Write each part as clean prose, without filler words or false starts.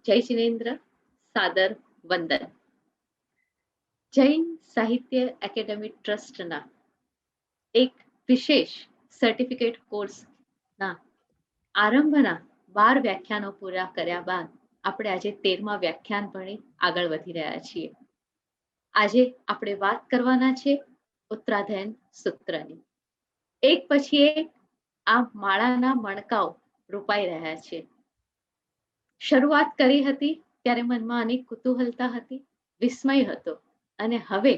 જય જિનેન્દ્ર, સાદર વંદન. જૈન સાહિત્ય એકેડેમી ટ્રસ્ટના એક વિશેષ સર્ટિફિકેટ કોર્સના આરંભના 12 વ્યાખ્યાનો પૂરા કર્યા બાદ આપણે આજે 13મા વ્યાખ્યાન ભણી આગળ વધી રહ્યા છીએ. આજે આપણે વાત કરવાના છે ઉત્તરાધ્યાન સૂત્રની. એક પછી એક આ માળાના મણકાઓ રોપાઈ રહ્યા છે. શરૂઆત કરી હતી ત્યારે મનમાં અનેક કુતૂહલતા હતી, વિસ્મય હતો, અને હવે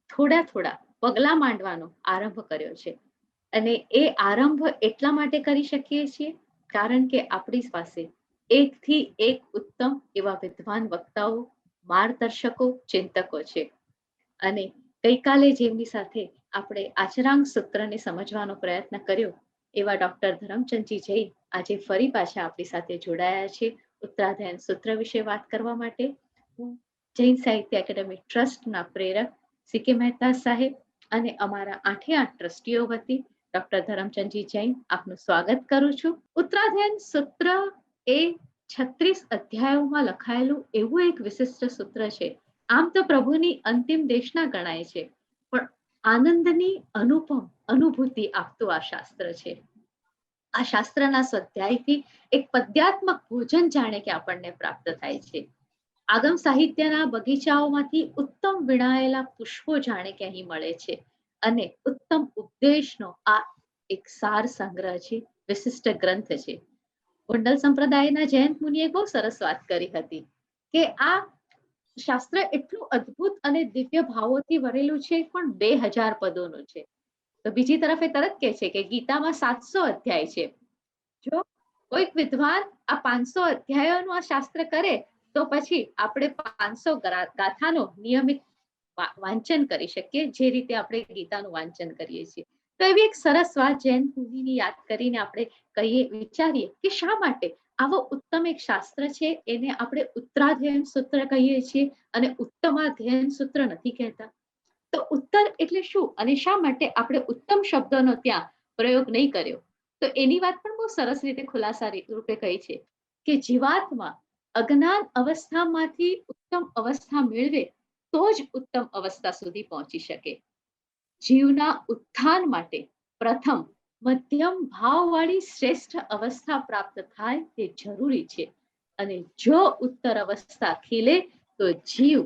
થોડા થોડા પગલા માંડવાનો આરંભ કર્યો છે. અને એ આરંભ એટલા માટે કરી શકીએ છીએ કારણ કે આપણી પાસે એકથી એક ઉત્તમ એવા વિદ્વાન વક્તાઓ, માર્ગદર્શકો, ચિંતકો છે. અને ગઈકાલે જેમની સાથે આપણે આચરાંગ સૂત્રને સમજવાનો પ્રયત્ન કર્યો એવા ડોક્ટર ધરમચંદજી જૈન આજે ફરી પાછા આપણી સાથે જોડાયા છે ઉત્તરાધ્યાન સૂત્ર વિશે વાત કરવા માટે. હું જૈન સાહિત્ય એકેડેમી ટ્રસ્ટના પ્રેરક સી.કે. મહેતા સાહેબ અને અમારા 8 ટ્રસ્ટીઓ વતી ડોક્ટર ધરમચંદજી જૈન આપનું સ્વાગત કરું છું. ઉત્તરાધ્યાન સૂત્ર એ 36 અધ્યાયોમાં લખાયેલું એવું એક વિશિષ્ટ સૂત્ર છે. આમ તો પ્રભુની અંતિમ દેશના ગણાય છે, પણ આનંદની અનુપમ અનુભૂતિ આપતું આ શાસ્ત્ર છે. આ શાસ્ત્રના સ્વાધ્યાયથી એક પદ્યાત્મક ભોજન જાણે કે આપણને પ્રાપ્ત થાય છે. આગમ સાહિત્યના બગીચાઓમાંથી ઉત્તમ વીણાયેલા પુષ્પો જાણે કે અહીં મળે છે, અને ઉત્તમ ઉપદેશનો આ એક સાર સંગ્રહ છે, વિશિષ્ટ ગ્રંથ છે. ગોંડલ સંપ્રદાયના જયંત મુનિએ બહુ સરસ વાત કરી હતી કે આ શાસ્ત્ર એટલું અદ્ભુત અને દિવ્ય ભાવોથી ભરેલું છે, પણ 2000 પદોનું છે. તો બીજી તરફ એ તરત કહે છે કે ગીતામાં 700 અધ્યાય છે. જો કોઈક વિદ્વાન આ 500 અધ્યાયોનું આ શાસ્ત્ર કરે તો પછી આપણે 500 ગાથાનો નિયમિત વાંચન કરી શકીએ, જે રીતે આપણે ગીતાનું વાંચન કરીએ છીએ. તો એવી એક સરસ વાત જૈન મુનિની યાદ કરીને આપણે કહીએ, વિચારીએ કે શા માટે આવો ઉત્તમ એક શાસ્ત્ર છે એને આપણે ઉત્તરાધ્યાયન સૂત્ર કહીએ છીએ અને ઉત્તમાધ્યાયન સૂત્ર નથી કહેતા. તો ઉત્તર એટલે શું અને શા માટે આપણે ઉત્તમ શબ્દનો ત્યાં પ્રયોગ નહીં કર્યો? તો એની વાત પણ બહુ સરસ રીતે ખુલાસા રૂપે કહી છે કે જીવાત્મા અજ્ઞાન અવસ્થામાંથી ઉત્તમ અવસ્થા મેળવે તો જ ઉત્તમ અવસ્થા સુધી પહોંચી શકે. જીવના ઉત્થાન માટે પ્રથમ મધ્યમ ભાવવાળી શ્રેષ્ઠ અવસ્થા પ્રાપ્ત થાય તે જરૂરી છે, અને જો ઉત્તર અવસ્થા ખીલે તો જીવ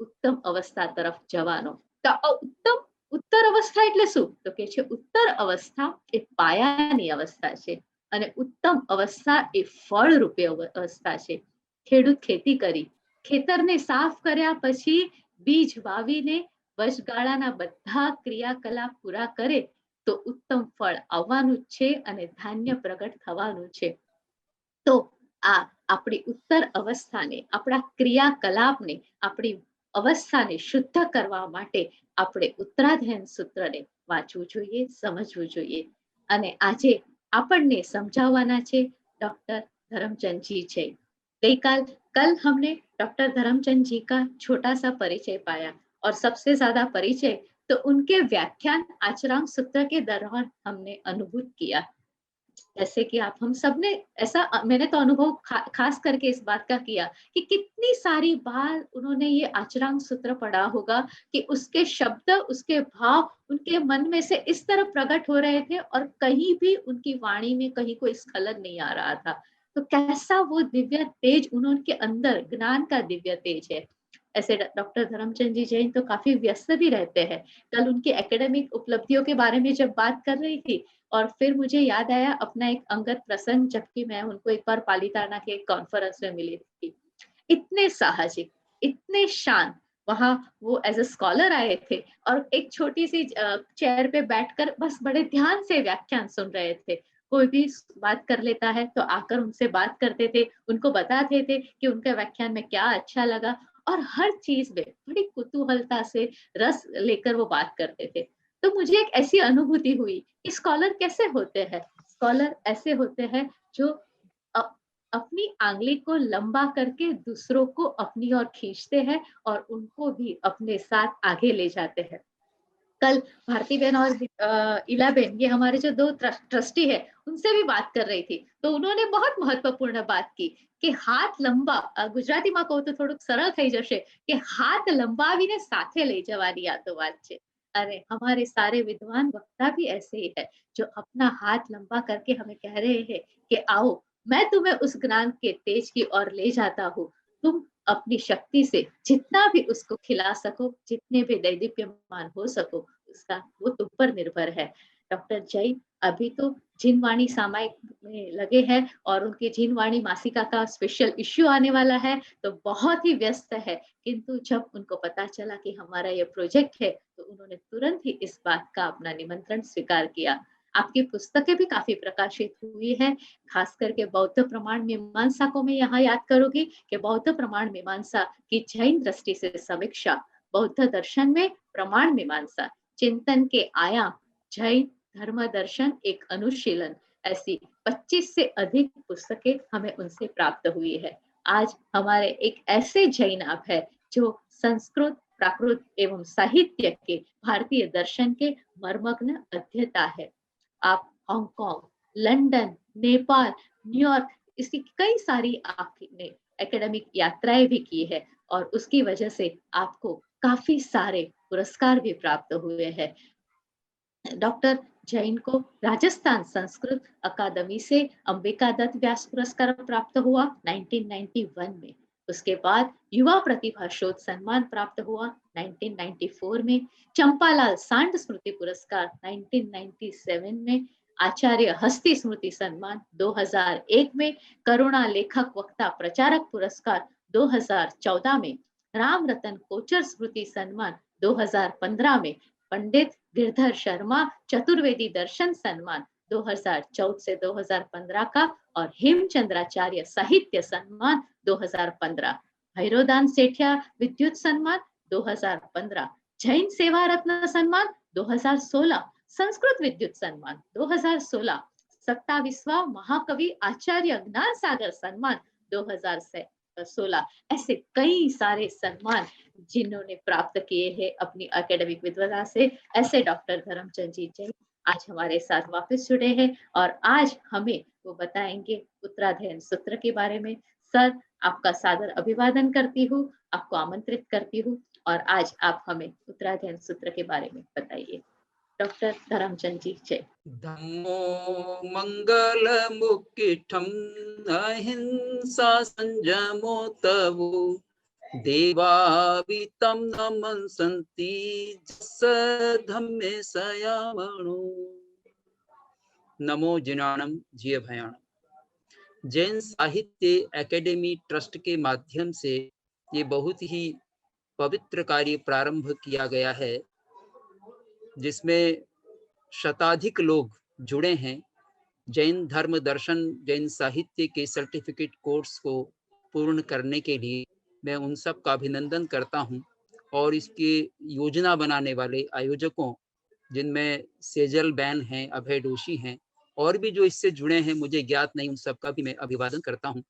ઉત્તમ અવસ્થા તરફ જવાનો. તો ઉત્તમ ઉત્તર અવસ્થા એટલે શું? તો કે છે ઉત્તર અવસ્થા એ પાયાની અવસ્થા છે, અને ઉત્તમ અવસ્થા એ ફળ રૂપે અવસ્થા છે. ખેડૂત ખેતી કરી ખેતરને સાફ કર્યા પછી બીજ વાવીને વચગાળાના બધા ક્રિયાકલાપ પૂરા કરે તો ઉત્તમ ફળ આવવાનું છે અને ધાન્ય પ્રગટ થવાનું છે. તો આ આપણી ઉત્તર અવસ્થાને, આપણા ક્રિયાકલાપને, આપણી અવસ્થાને શુદ્ધ કરવા માટે આપણે ઉત્તરાધ્યાયન સૂત્રને વાંચવું જોઈએ, સમજવું જોઈએ. અને આજે આપણને समझावाना છે डॉक्टर धर्मचंद जी जैन. कल हमने डॉक्टर धर्मचंद जी का छोटा सा परिचय पाया, और सबसे ज्यादा परिचय तो उनके व्याख्यान आचरांग सूत्र के दौरान हमने अनुभूत किया. जैसे कि आप हम सब ने ऐसा, मैंने तो अनुभव खास करके इस बात का किया कि कितनी सारी बार उन्होंने ये आचरांग सूत्र पढ़ा होगा कि उसके शब्द, उसके भाव उनके मन में से इस तरह प्रकट हो रहे थे और कहीं भी उनकी वाणी में कहीं कोई स्खलन नहीं आ रहा था. तो कैसा वो दिव्य तेज उनके अंदर, ज्ञान का दिव्य तेज है. ऐसे डॉक्टर धर्मचंद जी जैन तो काफी व्यस्त भी रहते हैं. कल उनकी एकेडमिक उपलब्धियों के बारे में जब बात कर रही थी, और फिर मुझे याद आया अपना एक अंगत प्रसंग, जबकि मैं उनको एक बार पालीताना के एक कॉन्फ्रेंस में मिली थी. इतने साहसिक, इतने शांत, वहां वो एज ए स्कॉलर आए थे और एक छोटी सी चेयर पे बैठकर बस बड़े ध्यान से व्याख्यान सुन रहे थे. कोई भी बात कर लेता है तो आकर उनसे बात करते थे, उनको बताते थे कि उनके व्याख्यान में क्या अच्छा लगा, और हर चीज में बड़ी कुतूहलता से रस लेकर वो बात करते थे. तो मुझे एक ऐसी अनुभूति हुई कि स्कॉलर कैसे होते हैं? स्कॉलर ऐसे होते हैं जो अपनी आंगली को लंबा करके दूसरों को अपनी ओर खींचते हैं और उनको भी अपने साथ आगे ले जाते हैं. कल भारती बहन और इला बहन, ये हमारे जो 2 ट्रस्टी है, उनसे भी बात कर रही थी, तो उन्होंने बहुत महत्वपूर्ण बात की कि हाथ लंबा, ગુજરાતીમાં કહું તો થોડુંક સરળ થઈ જશે કે હાથ લંબાવીને સાથે લઈ જવાની આ તો વાત છે। अरे हमारे सारे विद्वान वक्ता भी ऐसे ही है, जो अपना हाथ लंबा करके हमें कह रहे हैं कि आओ, मैं तुम्हें उस ज्ञान के तेज की ओर ले जाता हूँ। तुम अपनी शक्ति से जितना भी उसको खिला सको, जितने भी दैदीप्यमान हो सको, उसका वो तुम पर निर्भर है। डॉक्टर जैन अभी तो जिनवाणी सामायिक में लगे हैं और उनकी जिनवाणी मासिका का स्पेशल इश्यू आने वाला है, तो बहुत ही व्यस्त है। किंतु जब उनको पता चला कि हमारा ये प्रोजेक्ट है, तो उन्होंने तुरंत ही इस बात का अपना निमंत्रण स्वीकार किया। आपकी पुस्तकें भी काफी प्रकाशित हुई है, खास करके बौद्ध प्रमाण मीमांसा को मैं यहाँ याद करूंगी कि बौद्ध प्रमाण मीमांसा की जैन दृष्टि से समीक्षा, बौद्ध दर्शन में प्रमाण मीमांसा, चिंतन के आयाम, जैन धर्म दर्शन एक अनुशीलन, ऐसी 25 से अधिक पुस्तकें हमें उनसे प्राप्त हुई है। आज हमारे एक ऐसे जैन आप है जो संस्कृत, प्राकृत एवं साहित्य के भारतीय दर्शन के मर्मज्ञ अध्येता है। आप हांगकांग, लंदन, नेपाल, न्यूयॉर्क, इसकी कई सारी आपने एकेडमिक यात्राएं भी की है और उसकी वजह से आपको काफी सारे पुरस्कार भी प्राप्त हुए हैं। डॉक्टर जैन को राजस्थान संस्कृत अकादमी से अंबिका दत्त व्यास पुरस्कार प्राप्त हुआ 1991 में। उसके बाद युवा प्रतिभा शोध सम्मान प्राप्त हुआ 1994 में, चंपालाल सांड स्मृति पुरस्कार 1997 में, आचार्य हस्ती स्मृति सम्मान 2001 में, करुणा लेखक वक्ता प्रचारक पुरस्कार 2014 में, राम रतन कोचर स्मृति सम्मान 2015 में, पंडित गिरधर शर्मा चतुर्वेदी दर्शन सम्मान 2014 से 2015 का और हेमचंद्राचार्य साहित्य सम्मान 2015, भैरोदान सेठिया विद्युत सम्मान 2015, जैन सेवा रत्न सम्मान 2016, संस्कृत विद्युत सम्मान 2016, 27वां महाकवि आचार्य ज्ञान सागर सम्मान 2016, ऐसे कई सारे सम्मान जिन्होंने प्राप्त किए हैं अपनी एकेडमिक विद्वता से, ऐसे डॉक्टर धर्मचंद जी जैन आज हमारे साथ वापस जुड़े हैं और आज हमें वो बताएंगे उत्तराध्ययन सूत्र के बारे में। सर, आपका सादर अभिवादन करती हूँ, आपको आमंत्रित करती हूँ और आज आप हमें उत्तराध्ययन सूत्र के बारे में बताइए। डॉक्टर धर्मचंद जी जय। धम्मो मंगल मुक्तिठम अहिंसा संयमो तवो देवावितं नमन्सन्ति जस्य धम्मे संयमणो। नमो जिनाणम जिय भयाणम। जैन साहित्य एकेडमी ट्रस्ट के माध्यम से ये बहुत ही पवित्र कार्य प्रारंभ किया गया है, जिसमें शताधिक लोग जुड़े हैं। जैन धर्म दर्शन, जैन साहित्य के सर्टिफिकेट कोर्स को पूर्ण करने के लिए मैं उन सब का अभिनंदन करता हूं और इसके योजना बनाने वाले आयोजकों, जिनमें सेजल बैन हैं, अभय दोषी हैं और भी जो इससे जुड़े हैं, मुझे ज्ञात नहीं, उन सब का भी मैं अभिवादन करता हूं।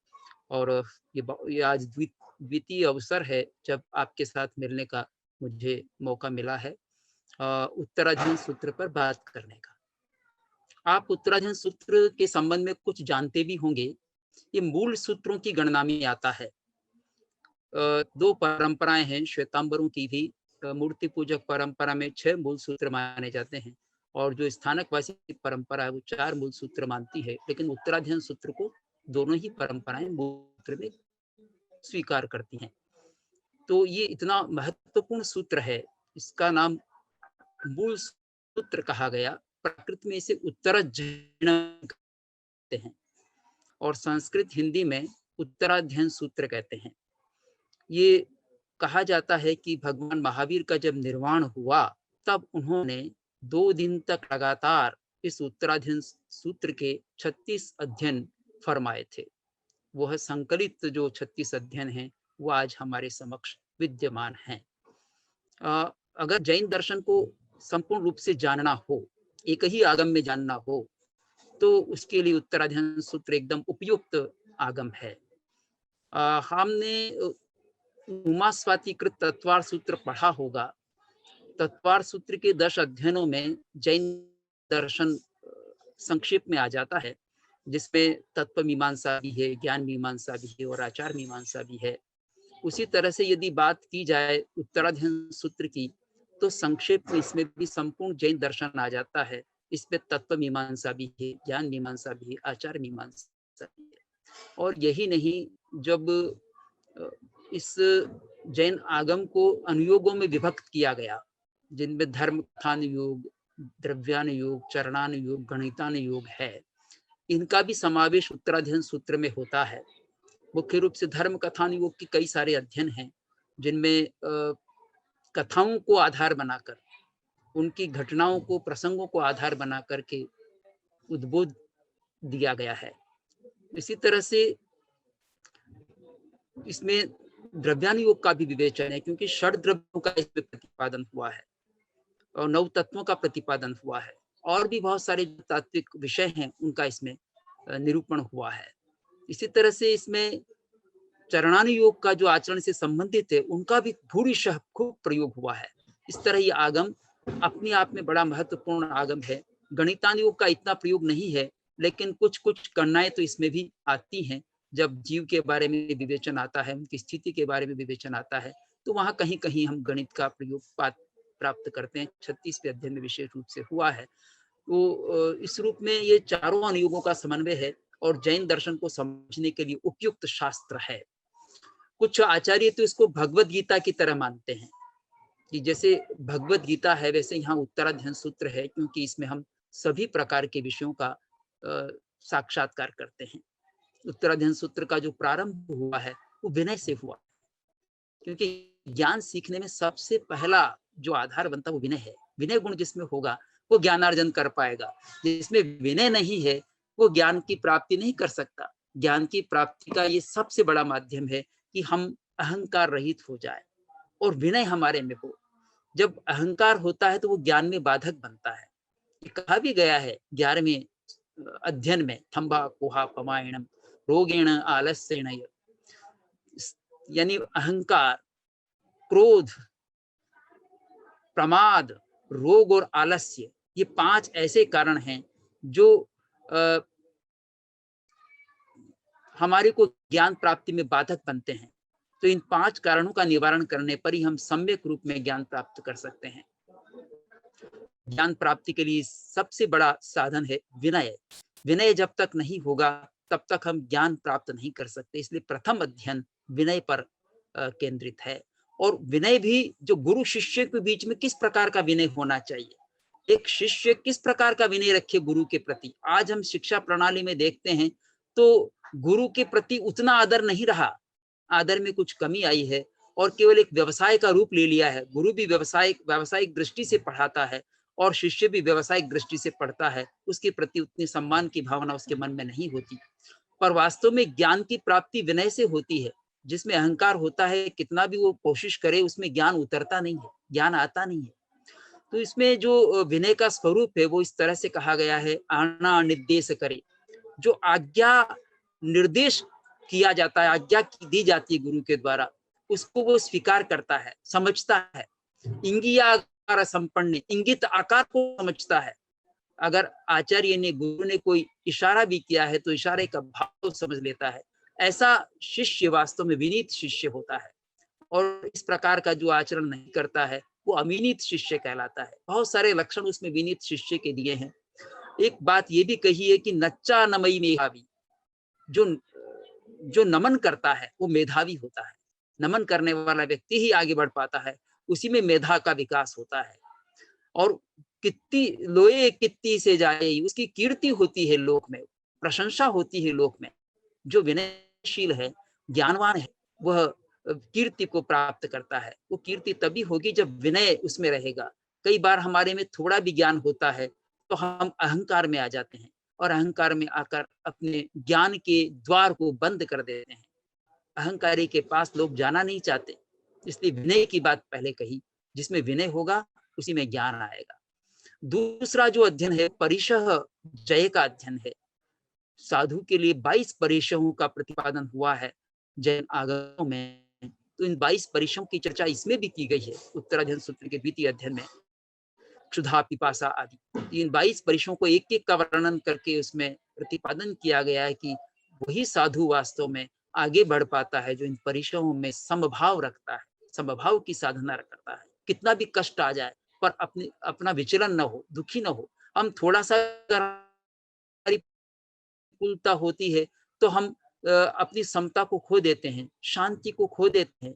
और ये आज द्वितीय अवसर है जब आपके साथ मिलने का मुझे मौका मिला है उत्तराध्ययन सूत्र पर बात करने का। आप उत्तराध्ययन सूत्र के संबंध में कुछ जानते भी होंगे। ये मूल सूत्रों की गणना में आता है। दो परंपराएं हैं श्वेतांबरों की भी। मूर्ति पूजक परंपरा में 6 मूल सूत्र माने जाते हैं और जो स्थानकवासी परंपरा है वो 4 मूल सूत्र मानती है, लेकिन उत्तराध्ययन सूत्र को दोनों ही परंपराएं मूल सूत्र में स्वीकार करती हैं। तो ये इतना महत्वपूर्ण सूत्र है, इसका नाम मूल सूत्र कहा गया। प्राकृत में इसे उत्तराध्ययन कहते हैं और संस्कृत हिंदी में उत्तराध्ययन सूत्र कहते हैं। ये कहा जाता है कि भगवान महावीर का जब निर्वाण हुआ तब उन्होंने 2 दिन तक लगातार इस उत्तराध्ययन सूत्र के 36 अध्ययन फरमाए थे। वह संकलित जो 36 अध्ययन हैं वो आज हमारे समक्ष विद्यमान हैं। अगर जैन दर्शन को संपूर्ण रूप से जानना हो, एक ही आगम में जानना हो, तो उसके लिए उत्तराध्ययन सूत्र एकदम उपयुक्त आगम है। हमने उमा स्वातिकृत तत्वार सूत्र पढ़ा होगा। तत्वार सूत्र के 10 अध्ययनों में जैन दर्शन संक्षेप में आ जाता है, जिसमें तत्व मीमांसा भी है, ज्ञान मीमांसा भी है और आचार मीमांसा भी है। उसी तरह से यदि बात की जाए उत्तराध्ययन सूत्र की, तो संक्षेप में इसमें भी संपूर्ण जैन दर्शन आ जाता है। इसमें तत्व मीमांसा भी है, ज्ञान मीमांसा भी है, आचार मीमांसा भी है। और यही नहीं, जब इस जैन आगम को अनुयोगों में विभक्त किया गया, जिनमें धर्म कथान योग, द्रव्यान योग, चरणान योग, गणितान योग है, इनका भी समावेश उत्तराध्ययन सूत्र में होता है। मुख्य रूप से धर्म कथान योग के कई सारे अध्ययन हैं, जिनमें कथाओं को आधार बनाकर, उनकी घटनाओं को, प्रसंगों को आधार बना करके उद्बोध दिया गया है। इसी तरह से इसमें द्रव्यान योग का भी विवेचन है, क्योंकि षड द्रव्यों का इसमें प्रतिपादन हुआ है और 9 तत्वों का प्रतिपादन हुआ है, और भी बहुत सारे तात्विक विषय हैं उनका इसमें निरूपण हुआ है। इसी तरह से इसमें चरणान योग का जो आचरण से संबंधित है, उनका भी भूरिशः खूब प्रयोग हुआ है। इस तरह ये आगम अपने आप में बड़ा महत्वपूर्ण आगम है। गणितान योग का इतना प्रयोग नहीं है, लेकिन कुछ कुछ गणनाएं तो इसमें भी आती हैं। जब जीव के बारे में विवेचन आता है, उनकी स्थिति के बारे में विवेचन आता है, तो वहां कहीं कहीं हम गणित का प्रयोग प्राप्त करते हैं। 36वें अध्ययन में विशेष रूप से हुआ है। तो इस रूप में ये चारों अनुयोगों का समन्वय है और जैन दर्शन को समझने के लिए उपयुक्त शास्त्र है। कुछ आचार्य तो इसको भगवत गीता की तरह मानते हैं कि जैसे भगवत गीता है, वैसे यहाँ उत्तराध्ययन सूत्र है, क्योंकि इसमें हम सभी प्रकार के विषयों का साक्षात्कार करते हैं। उत्तराध्ययन सूत्र का जो प्रारंभ हुआ है वो विनय से हुआ, क्योंकि ज्ञान सीखने में सबसे पहला जो आधार बनता है वो विनय है। विनय गुण जिसमें होगा वो ज्ञानार्जन कर पाएगा। जिसमें विनय नहीं है वो ज्ञान की प्राप्ति नहीं कर सकता। ज्ञान की प्राप्ति का ये सबसे बड़ा माध्यम है कि हम अहंकार रहित हो जाए और विनय हमारे में हो। जब अहंकार होता है तो वो ज्ञान में बाधक बनता है। ये कहा भी गया है 11वें अध्ययन में, थम्बा कुहा पमायणम रोगेण आलस्येण, यानी अहंकार, क्रोध, प्रमाद, रोग और आलस्य, ये 5 ऐसे कारण हैं जो हमारे को ज्ञान प्राप्ति में बाधक बनते हैं। तो इन 5 कारणों का निवारण करने पर ही हम सम्यक रूप में ज्ञान प्राप्त कर सकते हैं। ज्ञान प्राप्ति के लिए सबसे बड़ा साधन है विनय। विनय जब तक नहीं होगा तब तक हम ज्ञान प्राप्त नहीं कर सकते। इसलिए प्रथम अध्ययन विनय पर केंद्रित है। और विनय भी जो गुरु शिष्य के बीच में किस प्रकार का विनय होना चाहिए, एक शिष्य किस प्रकार का विनय रखे गुरु के प्रति। आज हम शिक्षा प्रणाली में देखते हैं तो गुरु के प्रति उतना आदर नहीं रहा, आदर में कुछ कमी आई है और केवल एक व्यवसाय का रूप ले लिया है। गुरु भी व्यावसायिक दृष्टि से पढ़ाता है और शिष्य भी व्यावसायिक दृष्टि से पढ़ता है। उसके प्रति उतनी सम्मान की भावना उसके मन में नहीं होती। पर वास्तव में ज्ञान की प्राप्ति विनय से होती है। जिसमें अहंकार होता है, कितना भी वो कोशिश करे, उसमें ज्ञान उतरता नहीं है, ज्ञान आता नहीं है। तो इसमें जो विनय का स्वरूप है वो इस तरह से कहा गया है, आना निर्देश करे। जो आज्ञा निर्देश किया जाता है, आज्ञा दी जाती है गुरु के द्वारा, उसको वो स्वीकार करता है, समझता है। इंगियाकार संपन्न, इंगित आकार को समझता है। अगर आचार्य ने, गुरु ने कोई इशारा भी किया है तो इशारे का भाव समझ लेता है। ऐसा शिष्य वास्तव में विनीत शिष्य होता है। और इस प्रकार का जो आचरण नहीं करता है वो अविनीत शिष्य कहलाता है। बहुत सारे लक्षण उसमें विनीत शिष्य के दिए हैं। एक बात ये भी कही है कि नच्चा नमई मेधावी, जो नमन करता है वो मेधावी होता है। नमन करने वाला व्यक्ति ही आगे बढ़ पाता है, उसी में मेधा का विकास होता है। और कित्ती लोए कित्ती से जाए, उसकी कीर्ति होती है लोक में, प्रशंसा होती है लोक में। जो विनयशील है, ज्ञानवान है, वह कीर्ति को प्राप्त करता है। वो कीर्ति तभी होगी जब विनय उसमें रहेगा। कई बार हमारे में थोड़ा भी ज्ञान होता है तो हम अहंकार में आ जाते हैं और अहंकार में आकर अपने ज्ञान के द्वार को बंद कर देते हैं। अहंकारी के पास लोग जाना नहीं चाहते। इसलिए विनय की बात पहले कही। जिसमें विनय होगा उसी में ज्ञान आएगा। दूसरा जो अध्ययन है परिशः जय का अध्ययन है। साधु के लिए 22 परिशहों का प्रतिपादन हुआ है जैन आगमों में। तो इन 22 परिसरों की चर्चा इसमें भी की गई है, उत्तराध्ययन सूत्र के द्वितीय अध्ययन में, क्षुधा, पिपासा आदि। इन 22 परिसरों को एक एक का वर्णन करके उसमें प्रतिपादन किया गया है कि वही साधु वास्तव में आगे बढ़ पाता है जो इन परिसरों में समभाव रखता है, समभाव की साधना करता है। कितना भी कष्ट आ जाए पर अपना विचलन न हो, दुखी न हो। हम थोड़ा सा प्रतिकूलता होती है तो हम अपनी समता को खो देते हैं, शांति को खो देते हैं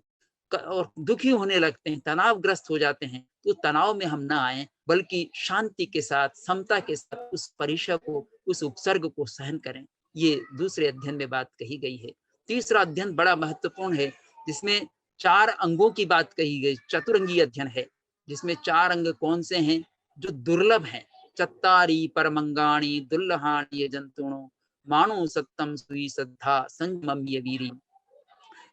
और दुखी होने लगते हैं, तनावग्रस्त हो जाते हैं। तो तनाव में हम ना आए, बल्कि शांति के साथ, समता के साथ उस परिसर को, उस उपसर्ग को सहन करें। ये दूसरे अध्ययन में बात कही गई है। तीसरा अध्ययन बड़ा महत्वपूर्ण है, जिसमें 4 अंगों की बात कही गई। चतुरंगी अध्ययन है, जिसमें 4 अंग कौन से हैं जो दुर्लभ हैं। चत्तारी परमंगाणी दुर्लहाणी जंतुणो मानो सत्तम सुई श्रद्धा संयमम ये वीरी।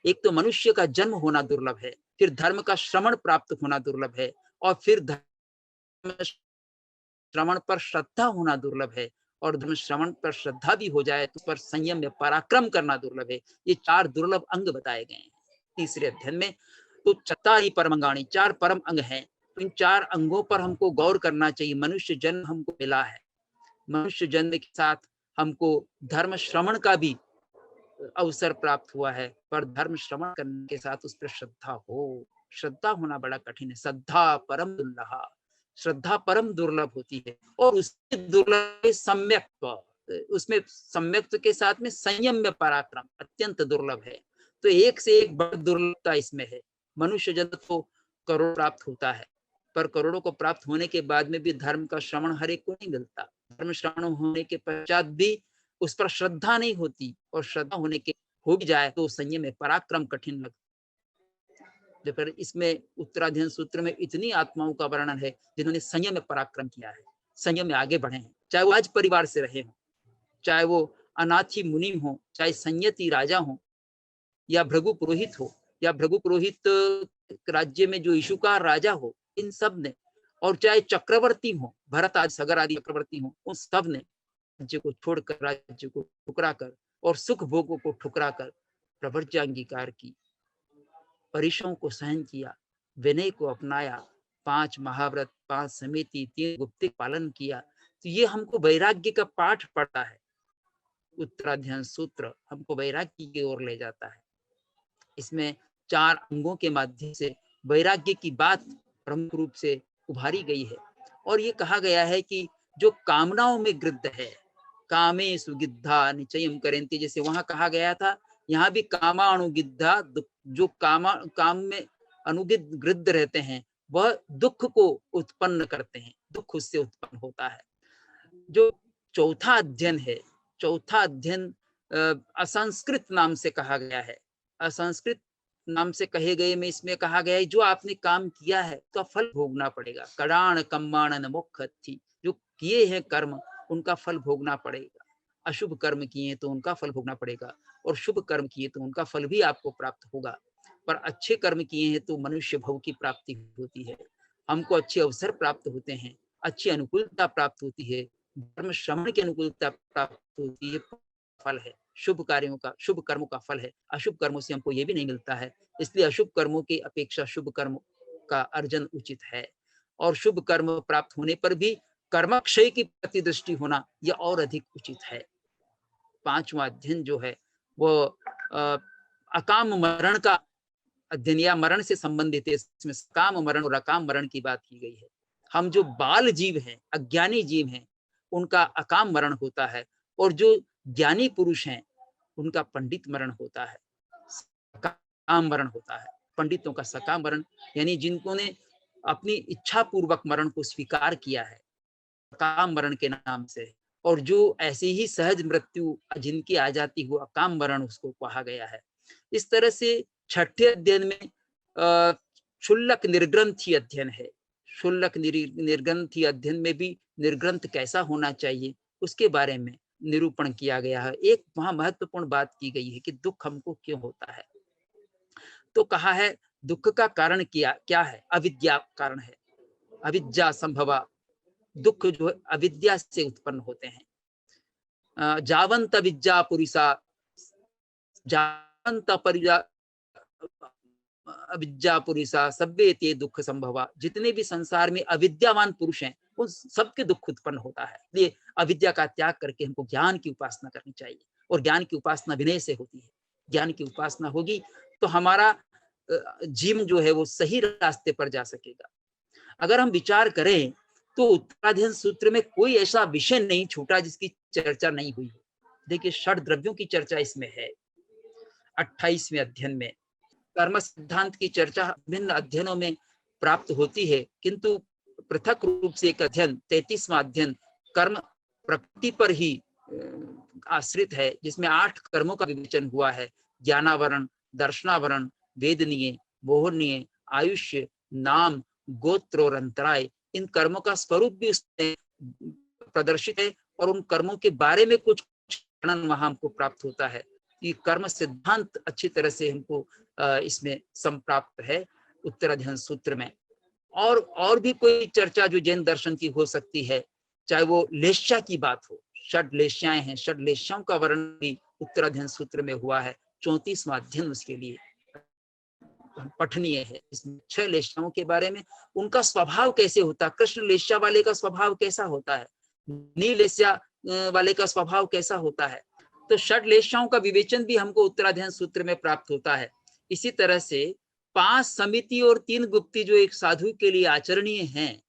एक तो मनुष्य का जन्म होना दुर्लभ है, फिर धर्म का श्रवण प्राप्त होना दुर्लभ है, और फिर धर्म श्रवण पर श्रद्धा होना दुर्लभ है, और धर्म श्रवण पर श्रद्धा भी हो जाए तो पर संयम में पराक्रम करना दुर्लभ है। ये 4 दुर्लभ अंग बताए गए हैं तीसरे अध्ययन में। तो चत्तारी परमंगाणी, 4 परम अंग हैं। तो इन 4 अंगों पर हमको गौर करना चाहिए। मनुष्य जन्म हमको मिला है, मनुष्य जन्म के साथ हमको धर्म श्रवण का भी अवसर प्राप्त हुआ है, पर धर्म श्रवण करने के साथ उस पर श्रद्धा हो। श्रद्धा होना बड़ा कठिन है। श्रद्धा परम दुर्लभ, श्रद्धा परम दुर्लभ होती है, और उसके दुर्लभ सम्यक्त्व, उसमें सम्यक्त्व के साथ में संयम में पराक्रम अत्यंत दुर्लभ है। तो एक से एक बड़ी दुर्लभता इसमें है। मनुष्य जन्म तो करोड़ प्राप्त होता है, पर करोड़ों को प्राप्त होने के बाद में भी धर्म का श्रवण हर एक को नहीं मिलता। धर्म श्रवण होने के पश्चात भी उस पर श्रद्धा नहीं होती, और श्रद्धा होने के हो भी जाए तो संयम में पराक्रम कठिन लगता। फिर इसमें उत्तराध्ययन सूत्र में इतनी आत्माओं का वर्णन है जिन्होंने संयम में पराक्रम किया है, संयम में आगे बढ़े हैं, चाहे वो आज परिवार से रहे हों, चाहे वो अनाथी मुनि हो, चाहे संयति राजा हो, या भृगु पुरोहित हो, या भृगु पुरोहित राज्य में जो इशुकार राजा हो, इन सब ने, और चाहे चक्रवर्ती हो, भरत आदि सगर आदि चक्रवर्ती हो, उन सब ने राज्य को छोड़कर, राज्य को ठुकरा कर और सुख भोगों को ठुकरा कर प्रवर्ज्य अंगीकार की, परिश्रम को सहन किया, विनय को अपनाया, 5 महाव्रत, 5 समिति, 3 गुप्तिक पालन किया। तो ये हमको वैराग्य का पाठ पढ़ता है। उत्तराध्ययन सूत्र हमको वैराग्य की ओर ले जाता है। इसमें 4 अंगों के माध्यम से वैराग्य की बात प्रमुख रूप से उभारी गई है, और ये कहा गया है कि जो कामनाओं में गृद्ध है, कामे सुगिद्धा निचयम करेंती, जैसे वहां कहा गया था, यहाँ भी कामा अनुगिद्धा, जो काम में अनुगिद्ध गृद्ध रहते हैं वह दुख को उत्पन्न करते हैं, दुख उससे उत्पन्न होता है। जो चौथा अध्ययन है, चौथा अध्ययन असंस्कृत नाम से कहा गया है। असंस्कृत नाम से कहे गए में इसमें कहा गया है जो आपने काम किया है तो फल भोगना पड़ेगा। कड़ाण कम्बाण मोक्षथि, जो किए हैं कर्म उनका फल भोगना पड़ेगा। अशुभ कर्म किए तो उनका फल भोगना पड़ेगा, और शुभ कर्म किए तो उनका फल भी आपको प्राप्त होगा। पर अच्छे कर्म किए हैं तो मनुष्य भव की प्राप्ति होती है, हमको अच्छे अवसर प्राप्त होते हैं, अच्छी अनुकूलता प्राप्त होती है, धर्म श्रवण की अनुकूलता प्राप्त होती है, फल है शुभ कार्यों का, शुभ कर्मों का फल है। अशुभ कर्मों से हमको ये भी नहीं मिलता है, इसलिए अशुभ कर्मों की अपेक्षा शुभ कर्म का अर्जन उचित है। और शुभ कर्म प्राप्त होने पर भी कर्मक्षय की प्रति दृष्टि होना यह और अधिक उचित है। 5वां अध्ययन जो है वो अकाम मरण का अध्ययन या मरण से संबंधित है। इसमें काम मरण और अकाम मरण की बात की गई है। हम जो बाल जीव हैं, अज्ञानी जीव हैं, उनका अकाम मरण होता है, और जो ज्ञानी पुरुष हैं उनका पंडित मरण होता है, सकाम मरण होता है। पंडितों का सकाम मरण यानी जिनको ने अपनी इच्छा पूर्वक मरण को स्वीकार किया है, सकाम मरण के नाम से। और जो ऐसी ही सहज मृत्यु जिनकी आ जाती हो, अकाम मरण उसको कहा गया है। इस तरह से छठे अध्ययन में क्षुल्लक निर्ग्रंथी अध्ययन है। क्षुल्लक निर्ग्रंथी अध्ययन में भी निर्ग्रंथ कैसा होना चाहिए उसके बारे में निरूपण किया गया है। एक वहां महत्वपूर्ण बात की गई है कि दुख हमको क्यों होता है। तो कहा है दुख का कारण क्या है? अविद्या कारण है, अविद्या संभवा। दुख जो है अविद्या से उत्पन्न होते हैं। जावंत विद्या पुरुषा, जावंत परिजा अविद्या पुरुषा सभ्य ते दुख संभवा, जितने भी संसार में अविद्यावान पुरुष हैं उन सबके दुख उत्पन्न होता है। इसलिए अविद्या का त्याग करके हमको ज्ञान की उपासना करनी चाहिए, और ज्ञान की उपासना विनय से होती है। ज्ञान की उपासना होगी तो हमारा जीवन जो है वो सही रास्ते पर जा सकेगा। अगर हम विचार करें तो उत्तराध्ययन सूत्र में कोई ऐसा विषय नहीं छूटा जिसकी चर्चा नहीं हुई हो। देखिए, षड द्रव्यों की चर्चा इसमें है 28वें अध्ययन में। कर्म सिद्धांत की चर्चा विभिन्न अध्ययनों में प्राप्त होती है, किंतु पृथक रूप से एक अध्ययन 33वां अध्ययन कर्म प्रकृति पर ही आश्रित है, जिसमें 8 कर्मों का विवेचन हुआ है। ज्ञानावरण, दर्शनावरण, वेदनीय, मोहनीय, आयुष्य, नाम, गोत्र और अंतराय, इन कर्मों का स्वरूप भी उसमें प्रदर्शित है, और उन कर्मों के बारे में कुछ वर्णन वहां हमको प्राप्त होता है। कि कर्म सिद्धांत अच्छी तरह से हमको इसमें संप्राप्त है उत्तराध्ययन सूत्र में। और भी कोई चर्चा जो जैन दर्शन की हो सकती है, चाहे वो लेश्या की बात हो, षड लेश्याएं हैं, षड लेश्याओं का वर्णन भी उत्तराध्ययन सूत्र में हुआ है। 34वां अध्ययन उसके लिए पठनीय है। इसमें 6 लेश्याओं के बारे में, उनका स्वभाव कैसे होता है, कृष्ण लेश्या वाले का स्वभाव कैसा होता है, नील लेश्या वाले का स्वभाव कैसा होता है। तो षड लेश्याओं का विवेचन भी हमको उत्तराध्ययन सूत्र में प्राप्त होता है। इसी तरह से 5 समिति और 3 गुप्ती जो एक साधु के लिए आचरणीय हैं,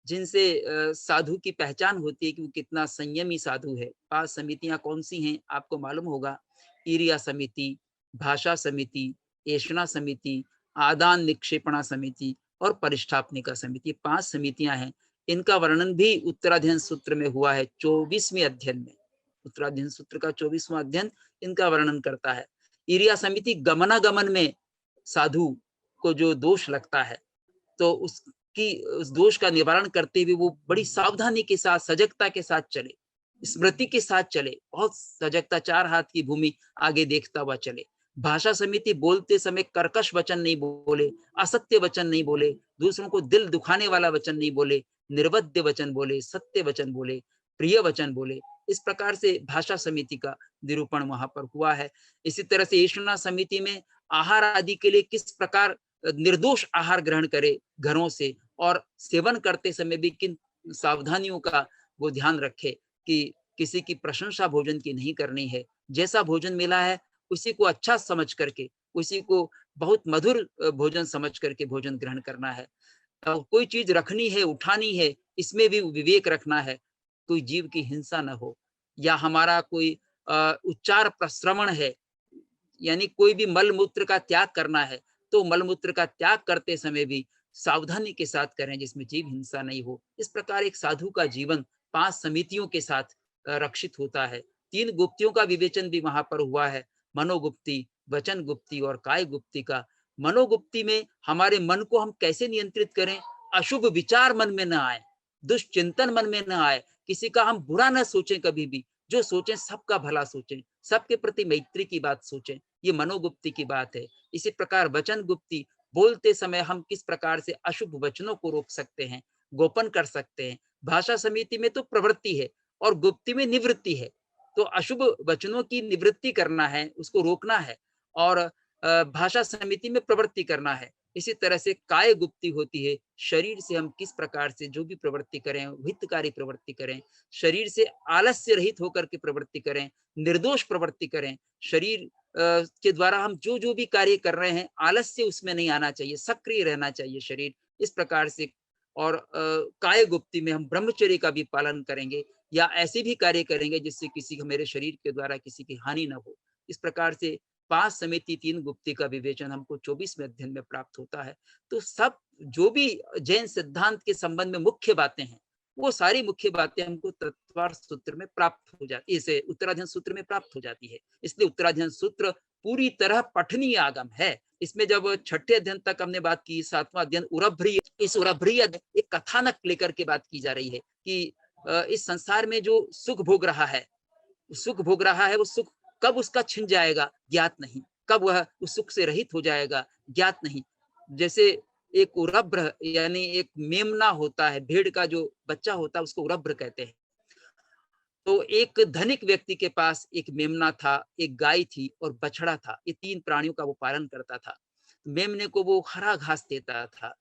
जिनसे साधु की पहचान होती है कि वो कितना संयमी साधु है। 5 समितियां कौन सी हैं आपको मालूम होगा। ईरिया समिति, भाषा समिति, ऐषणा समिति, आदान निक्षेपणा समिति और परिष्ठापनिका समिति, 5 समितियां हैं। इनका वर्णन भी उत्तराध्ययन सूत्र में हुआ है 24वें अध्ययन में। उत्तराध्ययन सूत्र का 24वां अध्ययन इनका वर्णन करता है। ईरिया समिति गमनागमन में साधु को जो दोष लगता है, तो उस दोष का निवारण करते हुए वो बड़ी सावधानी के साथ, सजगता के साथ चले, स्मृति के साथ चले, बहुत सजगता, 4 हाथ की भूमि आगे देखता हुआ चले। भाषा समिति बोलते समय कर्कश वचन नहीं बोले, असत्य वचन नहीं बोले, दूसरों को दिल दुखाने वाला वचन नहीं बोले, निर्वध्य वचन बोले, सत्य वचन बोले, प्रिय वचन बोले। इस प्रकार से भाषा समिति का निरूपण वहां पर हुआ है। इसी तरह से ऐषणा समिति में आहार आदि के लिए किस प्रकार निर्दोष आहार ग्रहण करे घरों से, और सेवन करते समय भी किन सावधानियों का वो ध्यान रखे कि किसी की प्रशंसा भोजन की नहीं करनी है। जैसा भोजन मिला है उसी को अच्छा समझ करके, उसी को बहुत मधुर भोजन समझ करके भोजन ग्रहण करना है। कोई चीज रखनी है, उठानी है, इसमें भी विवेक रखना है, कोई जीव की हिंसा न हो। या हमारा कोई उच्चार प्रश्रवण है, यानी कोई भी मल मूत्र का त्याग करना है, तो मल मूत्र का त्याग करते समय भी सावधानी के साथ करें, जिसमें जीव हिंसा नहीं हो। इस प्रकार एक साधु का जीवन 5 समितियों के साथ रक्षित होता है। 3 गुप्तियों का विवेचन भी वहां पर हुआ है, मनोगुप्ती, वचन गुप्ती और काय गुप्ती का। मनोगुप्ती में हमारे मन को हम कैसे नियंत्रित करें, अशुभ विचार मन में न आए, दुष्चिंतन मन में न आए, किसी का हम बुरा न सोचें कभी भी, जो सोचें सबका भला सोचें, सबके प्रति मैत्री की बात सोचें, ये मनोगुप्ती की बात है। इसी प्रकार वचन गुप्ती, बोलते समय हम किस प्रकार से अशुभ वचनों को रोक सकते हैं, गोपन कर सकते हैं। भाषा समिति में तो प्रवृत्ति है और गुप्ती में निवृत्ति है, तो अशुभ वचनों की निवृत्ति करना है, उसको रोकना है, और भाषा समिति में प्रवृत्ति करना है। इसी तरह से काय गुप्ती होती है, शरीर से हम किस प्रकार से जो भी प्रवृत्ति करें, हितकारी प्रवृत्ति करें, शरीर से आलस्य रहित होकर के प्रवृत्ति करें, निर्दोष प्रवृत्ति करें। शरीर के द्वारा हम जो जो भी कार्य कर रहे हैं, आलस्य उसमें नहीं आना चाहिए, सक्रिय रहना चाहिए शरीर, इस प्रकार से। और काय गुप्ती में हम ब्रह्मचर्य का भी पालन करेंगे, या ऐसे भी कार्य करेंगे जिससे किसी को, मेरे शरीर के द्वारा किसी की हानि न हो। इस प्रकार से 5 समिति 3 गुप्ती का विवेचन हमको 24वें अध्ययन में प्राप्त होता है। तो सब जो भी जैन सिद्धांत के संबंध में मुख्य बातें हैं, वो सारी मुख्य बातें हमको तत्वार्थ सूत्र में प्राप्त हो जाती है, इसे उत्तराध्ययन सूत्र में प्राप्त हो जाती है। इसलिए उत्तराध्ययन सूत्र पूरी तरह पठनीय आगम है। इसमें जब 6ठे अध्ययन तक हमने बात की, 7वां अध्ययन उरभ्रिय, इस उरभ्रिय एक कथानक लेकर के बात की जा रही है कि इस संसार में जो सुख भोग रहा है, वो सुख कब उसका छिन जाएगा ज्ञात नहीं, कब वह उस सुख से रहित हो जाएगा ज्ञात नहीं। जैसे एक उरभ्र यानी एक मेमना होता है, भेड़ का जो बच्चा होता है उसको उरभ्र कहते हैं। तो एक धनिक व्यक्ति के पास एक मेमना था, एक गाय थी और बछड़ा था। ये 3 प्राणियों का वो पालन करता था। मेमने को वो हरा घास देता था,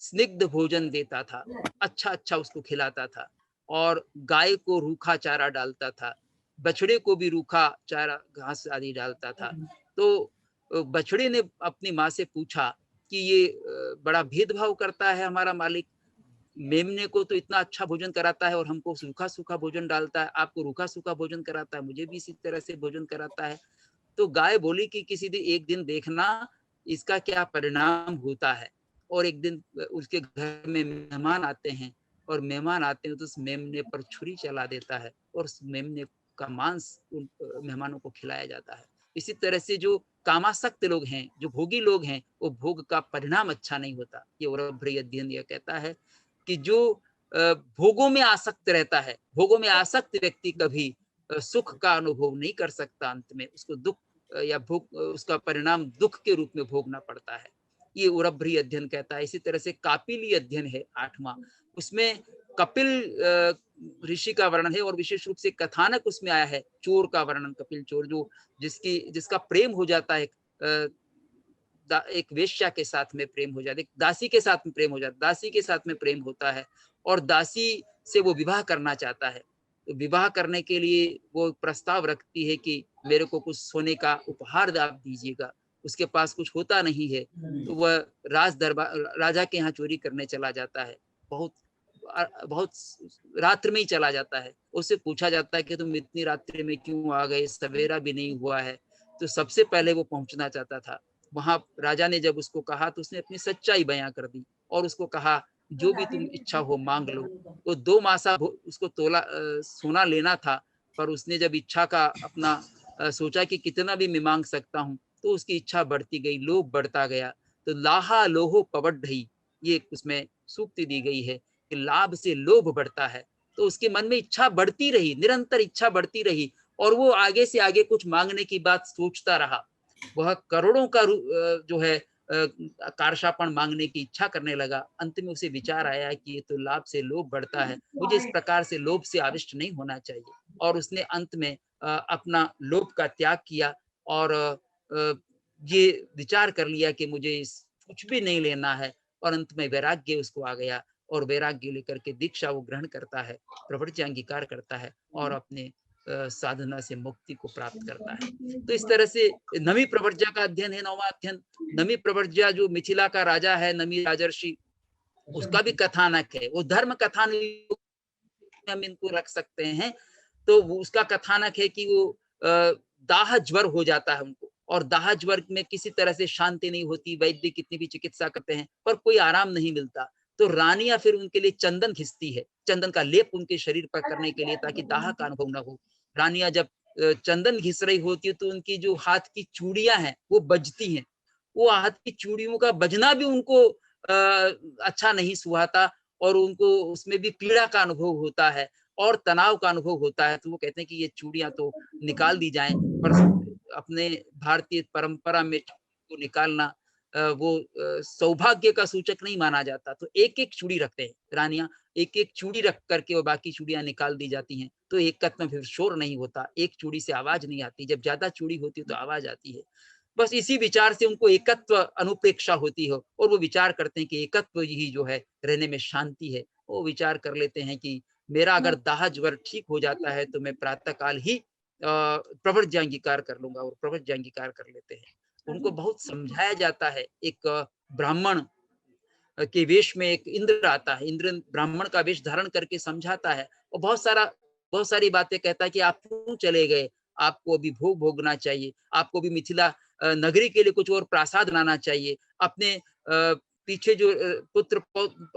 स्निग्ध भोजन देता था, अच्छा अच्छा उसको खिलाता था, और गाय को रूखा चारा डालता था, बछड़े को भी रूखा चारा घास आदि डालता था। तो बछड़े ने अपनी माँ से पूछा कि ये बड़ा भेदभाव करता है हमारा मालिक, मेमने को तो इतना अच्छा भोजन कराता है और हमको सूखा सूखा भोजन डालता है, आपको रूखा सूखा भोजन कराता है, मुझे भी इसी तरह से भोजन कराता है। तो गाय बोली कि किसी दिन एक दिन देखना इसका क्या परिणाम होता है। और एक दिन उसके घर में मेहमान आते हैं, और मेहमान आते हैं तो उस मेमने पर छुरी चला देता है और उस मेमने का मांस उन मेहमानों को खिलाया जाता है। इसी तरह से जो कामासक्त लोग हैं, जो भोगी लोग हैं, वो भोग का परिणाम अच्छा नहीं होता। ये औरभ्री अध्ययन यह कहता है कि जो भोगों में आसक्त रहता है, भोगों में आसक्त व्यक्ति कभी सुख का अनुभव नहीं कर सकता, अंत में उसको दुख या भोग उसका परिणाम दुख के रूप में भोगना पड़ता है। ये औरभ्री अध्ययन कहता है। इसी तरह से कापिली अध्ययन है 8वां, उसमें कपिल ऋषि का वर्णन है और विशेष रूप से कथानक उसमें आया है, चोर का वर्णन, कपिल चोर जो जिसका प्रेम हो जाता है, एक वेश्या के साथ में प्रेम हो जाता है, एक दासी के साथ में प्रेम हो जाता है, दासी के साथ में प्रेम होता है और दासी से वो विवाह करना चाहता है। तो विवाह करने के लिए वो प्रस्ताव रखती है कि मेरे को कुछ सोने का उपहार आप दीजिएगा। उसके पास कुछ होता नहीं है, तो वह राज दरबार राजा के यहाँ चोरी करने चला जाता है। बहुत बहुत रात्र में ही चला जाता है। उससे पूछा जाता है कि तुम इतनी रात्रि में क्यों आ गए, सवेरा भी नहीं हुआ है। तो सबसे पहले वो पहुंचना चाहता था वहां। राजा ने जब उसको कहा तो उसने अपनी सच्चाई बयां कर दी और उसको कहा जो भी तुम इच्छा हो मांग लो। तो 2 मासा उसको तोला सोना लेना था, पर उसने जब इच्छा का अपना सोचा कि कितना भी मैं मांग सकता हूँ, तो उसकी इच्छा बढ़ती गई, लोभ बढ़ता गया। तो लाहा लोहो पवड्ढई, ये उसमें सूक्ति दी गई है कि लाभ से लोभ बढ़ता है। तो उसके मन में इच्छा बढ़ती रही, निरंतर इच्छा बढ़ती रही और वो आगे से आगे कुछ मांगने की बात सोचता रहा। वह करोड़ों का जो है कारशापण मांगने की इच्छा करने लगा। अंत में उसे विचार आया कि ये तो लाभ से लोभ बढ़ता है, मुझे इस प्रकार से लोभ से आविष्ट नहीं होना चाहिए। और उसने अंत में अपना लोभ का त्याग किया और ये विचार कर लिया कि मुझे इस कुछ भी नहीं लेना है। और अंत में वैराग्य उसको आ गया और वैराग्य लेकर के दीक्षा वो ग्रहण करता है, प्रवृत्ति अंगीकार करता है और अपने साधना से मुक्ति को प्राप्त करता है। तो इस तरह से नमी प्रवर्ज्या का अध्ययन है 9वां अध्ययन। नमी प्रवर्ज्या जो मिथिला का राजा है, नमी राजर्षि, उसका भी कथानक है। वो धर्म कथानक हम इनको रख सकते हैं। तो उसका कथानक है कि वो दाह ज्वर हो जाता है उनको और दाह ज्वर में किसी तरह से शांति नहीं होती, वैद्य कितनी भी चिकित्सा करते हैं पर कोई आराम नहीं मिलता। तो रानियां फिर उनके लिए चंदन घिसती है, चंदन का लेप उनके शरीर पर करने के लिए, ताकि दाह का अनुभव न हो। रानियां जब चंदन घिस रही होती है तो उनकी जो हाथ की चूड़ियां हैं वो बजती हैं। वो हाथ की चूड़ियों का बजना भी उनको अच्छा नहीं सुहाता और उनको उसमें भी पीड़ा का अनुभव होता है और तनाव का अनुभव होता है। तो वो कहते हैं कि ये चूड़ियां तो निकाल दी जाएं, पर अपने भारतीय परंपरा में को निकालना वो सौभाग्य का सूचक नहीं माना जाता। तो एक एक चूड़ी रखते हैं रानियां, एक एक चूड़ी रख करके वो बाकी चूड़ियां निकाल दी जाती हैं। तो एकत्व में फिर शोर नहीं होता, एक चूड़ी से आवाज नहीं आती, जब ज्यादा चूड़ी होती है तो आवाज आती है। बस इसी विचार से उनको एकत्व अनुप्रेक्षा होती हो और वो विचार करते हैं कि एकत्व ही जो है रहने में शांति है। वो विचार कर लेते हैं कि मेरा अगर दाह ज्वर ठीक हो जाता है तो मैं प्रातः काल ही प्रव्रज्याङ्गीकार कर लूंगा और प्रव्रज्याङ्गीकार कर लेते हैं। उनको बहुत समझाया जाता है। एक ब्राह्मण के वेश में एक इंद्र आता है, इंद्र ब्राह्मण का वेश धारण करके समझाता है और बहुत सारी बातें कहता है कि आप क्यों चले गए, आपको अभी भोग भोगना चाहिए, आपको भी मिथिला नगरी के लिए कुछ और प्रासाद बनाना चाहिए, अपने पीछे जो पुत्र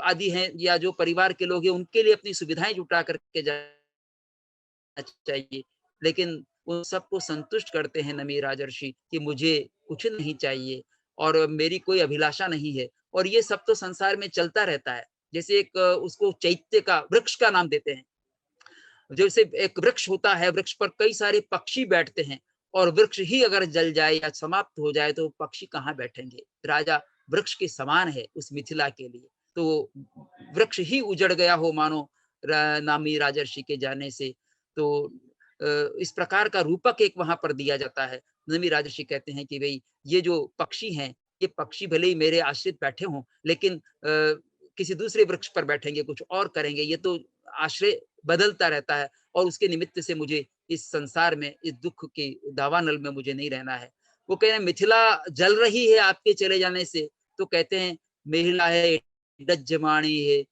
आदि हैं या जो परिवार के लोग हैं उनके लिए अपनी सुविधाएं जुटा करके जाना चाहिए। लेकिन उन सबको संतुष्ट करते हैं नमी राजर्षि कि मुझे कुछ नहीं चाहिए और मेरी कोई अभिलाषा नहीं है। और ये सब तो संसार में चलता रहता है। जैसे एक उसको चैत्य का वृक्ष का नाम देते हैं। जैसे एक वृक्ष होता है, वृक्ष पर कई सारे पक्षी बैठते हैं और वृक्ष ही अगर जल जाए या समाप्त हो जाए तो पक्षी कहाँ बैठेंगे। राजा वृक्ष के समान है उस मिथिला के लिए। तो वृक्ष ही उजड़ गया हो मानो नामी राजर्षि के जाने से। तो इस प्रकार का रूपक एक वहां पर दिया जाता है। नमी राजर्षि कहते हैं कि भाई ये जो पक्षी हैं ये पक्षी भले ही मेरे आश्रित बैठे हों, लेकिन किसी दूसरे वृक्ष पर बैठेंगे, कुछ और करेंगे, ये तो आश्रय बदलता रहता है और उसके निमित्त से मुझे इस संसार में, इस दुख के दावानल में मुझे नहीं रहना है। वो कह रहे हैं मिथिला जल रही है आपके चले जाने से, तो कहते हैं महिला है डज्जमाणी है,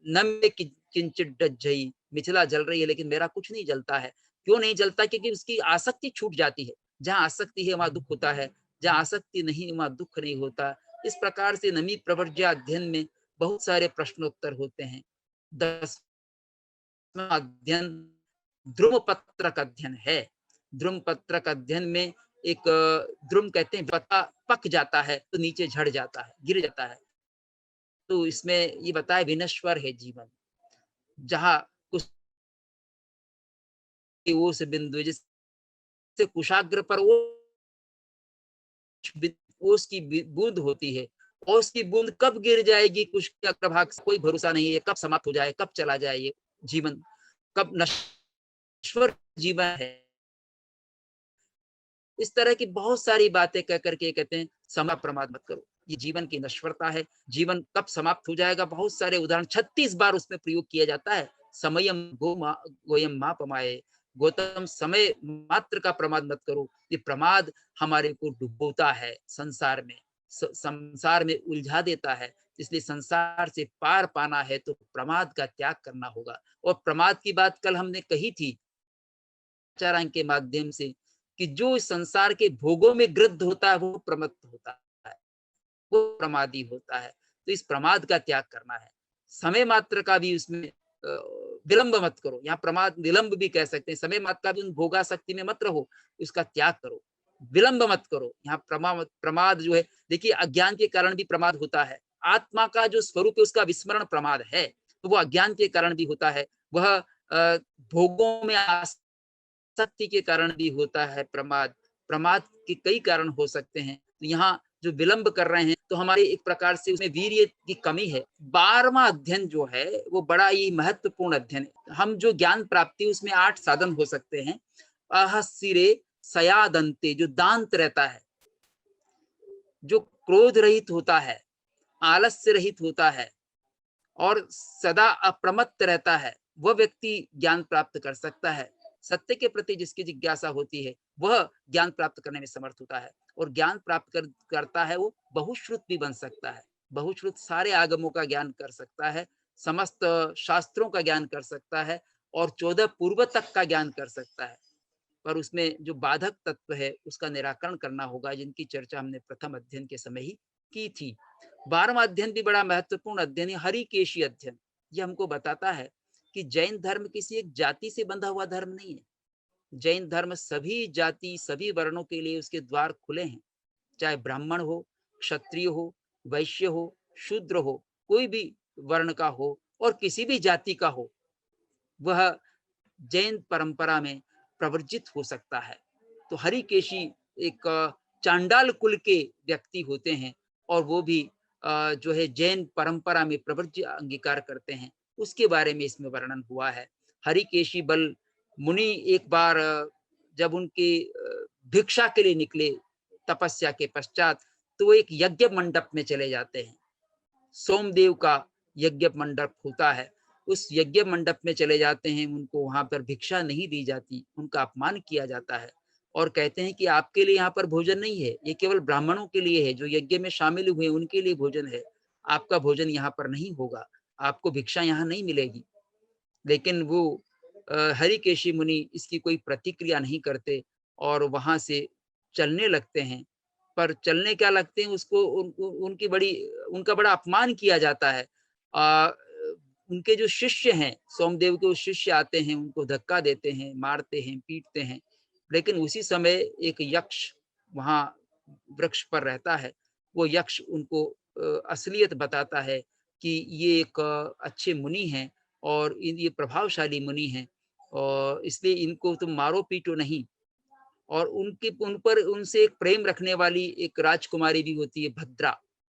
न में किंचित डज्जई, मिथिला जल रही है लेकिन मेरा कुछ नहीं जलता है। क्यों नहीं जलता? क्योंकि उसकी आसक्ति छूट जाती है। जहाँ आसक्ति है वहाँ दुख होता है, जहाँ आसक्ति नहीं वहाँ दुख नहीं होता। इस प्रकार से नमी प्रवर्ज्य अध्ययन में बहुत सारे प्रश्नोत्तर होते हैं। 10वां अध्ययन ध्रुम पत्रक अध्ययन है। ध्रुम पत्रक अध्ययन में एक ध्रुम कहते हैं पत्ता पक जाता है तो नीचे झड़ जाता है, गिर जाता है। तो इसमें ये बताया विनश्वर है जीवन, जहाँ कुछ ओस बिंदु, जैसे कुशाग्र पर ओस की बूंद होती है, ओस की बूंद कब गिर जाएगी कुछ के अग्रभाग से कोई भरोसा नहीं है, कब समाप्त हो जाए, कब चला जाए ये जीवन, कब नश्वर जीवन है। इस तरह की बहुत सारी बातें कह करके कहते हैं समय प्रमाद मत करो, ये जीवन की नश्वरता है, जीवन कब समाप्त हो जाएगा। बहुत सारे उदाहरण 36 बार उसमें प्रयोग किया जाता है। समयम गोयम मा पमाए, गौतम समय मात्र का प्रमाद मत करो। ये प्रमाद हमारे को डुबोता है संसार में, संसार में उलझा देता है। इसलिए संसार से पार पाना है तो प्रमाद का त्याग करना होगा। और प्रमाद की बात कल हमने कही थी चारांक के माध्यम से कि जो इस संसार के भोगों में गृद्ध होता है वो प्रमत्त होता है, वो प्रमादी होता है। तो इस प्रमाद का त्याग करना है। समय मात्र का भी उसमें विलंब मत करो। यहाँ प्रमाद विलंब भी कह सकते हैं। समय मात्र का भी उन भोगासक्ति में मत रहो, उसका त्याग करो, विलंब मत करो। यहाँ प्रमाद जो है, देखिए अज्ञान के कारण भी प्रमाद होता है। आत्मा का जो स्वरूप है उसका विस्मरण प्रमाद है, तो वो अज्ञान के कारण भी होता है। वह भोगों में आसक्ति के कारण भी होता है प्रमाद। प्रमाद के कई कारण हो सकते हैं। तो यहाँ जो विलंब कर रहे हैं तो हमारे एक प्रकार से उसमें वीर्य की कमी है। 12वां अध्ययन जो है वो बड़ा ही महत्वपूर्ण अध्ययन है। हम जो ज्ञान प्राप्ति उसमें 8 साधन हो सकते हैं। अहसिरे सयादंते, जो दांत रहता है, जो क्रोध रहित होता है, आलस्य रहित होता है और सदा अप्रमत्त रहता है, वह व्यक्ति ज्ञान प्राप्त कर सकता है। सत्य के प्रति जिसकी जिज्ञासा होती है वह ज्ञान प्राप्त करने में समर्थ होता है। और ज्ञान प्राप्त करता है वो बहुश्रुत भी बन सकता है। बहुश्रुत सारे आगमों का ज्ञान कर सकता है, समस्त शास्त्रों का ज्ञान कर सकता है और 14 पूर्व तक का ज्ञान कर सकता है। पर उसमें जो बाधक तत्व है उसका निराकरण करना होगा, जिनकी चर्चा हमने प्रथम अध्ययन के समय ही की थी। 12वां अध्ययन भी बड़ा महत्वपूर्ण अध्ययन है, हरिकेशी अध्ययन। ये हमको बताता है कि जैन धर्म किसी एक जाति से बंधा हुआ धर्म नहीं है। जैन धर्म सभी जाति, सभी वर्णों के लिए उसके द्वार खुले हैं। चाहे ब्राह्मण हो, क्षत्रिय हो, वैश्य हो, शूद्र हो, कोई भी वर्ण का हो और किसी भी जाति का हो, वह जैन परंपरा में प्रवर्जित हो सकता है। तो हरिकेशी एक चांडाल कुल के व्यक्ति होते हैं और वो भी जो है जैन परंपरा में प्रवर्ज्य अंगीकार करते हैं। उसके बारे में इसमें वर्णन हुआ है। हरिकेशी बल मुनि एक बार जब उनके भिक्षा के लिए निकले तपस्या के पश्चात, तो वो एक यज्ञ मंडप में चले जाते हैं। सोमदेव का यज्ञ मंडप होता है, उस यज्ञ मंडप में चले जाते हैं। उनको वहां पर भिक्षा नहीं दी जाती, उनका अपमान किया जाता है और कहते हैं कि आपके लिए यहाँ पर भोजन नहीं है, ये केवल ब्राह्मणों के लिए है, जो यज्ञ में शामिल हुए उनके लिए भोजन है, आपका भोजन यहाँ पर नहीं होगा, आपको भिक्षा यहाँ नहीं मिलेगी। लेकिन वो हरिकेशी मुनि इसकी कोई प्रतिक्रिया नहीं करते और वहां से चलने लगते हैं। पर चलने क्या लगते हैं, उसको उनका बड़ा अपमान किया जाता है। उनके जो शिष्य हैं, सोमदेव के वो शिष्य आते हैं, उनको धक्का देते हैं, मारते हैं, पीटते हैं। लेकिन उसी समय एक यक्ष वहां वृक्ष पर रहता है। वो यक्ष उनको असलियत बताता है कि ये एक अच्छे मुनि हैं और ये प्रभावशाली मुनि हैं और इसलिए इनको तुम मारो पीटो नहीं। और उन पर उनसे एक प्रेम रखने वाली एक राजकुमारी भी होती है भद्रा।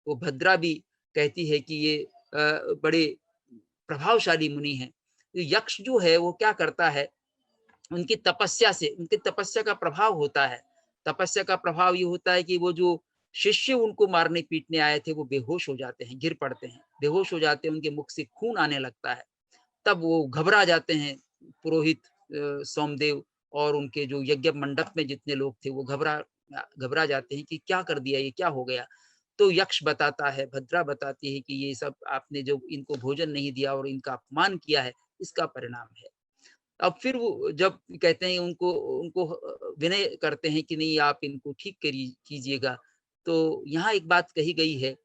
वो भद्रा भी कहती है कि ये बड़े प्रभावशाली मुनि हैं। तो यक्ष जो है वो क्या करता है, उनकी तपस्या से, उनकी तपस्या का प्रभाव होता है। तपस्या का प्रभाव ये होता है कि वो जो शिष्य उनको मारने पीटने आए थे, वो बेहोश हो जाते हैं, गिर पड़ते हैं, बेहोश हो जाते हैं, उनके मुख से खून आने लगता है। तब वो घबरा जाते हैं, पुरोहित सोमदेव और उनके जो यज्ञ मंडप में जितने लोग थे वो घबरा जाते हैं कि क्या कर दिया, ये क्या हो गया। तो यक्ष बताता है, भद्रा बताती है कि ये सब आपने जो इनको भोजन नहीं दिया और इनका अपमान किया है, इसका परिणाम है। अब फिर वो जब कहते हैं उनको उनको विनय करते हैं कि नहीं आप इनको ठीक कीजिएगा, तो यहाँ एक बात कही गई है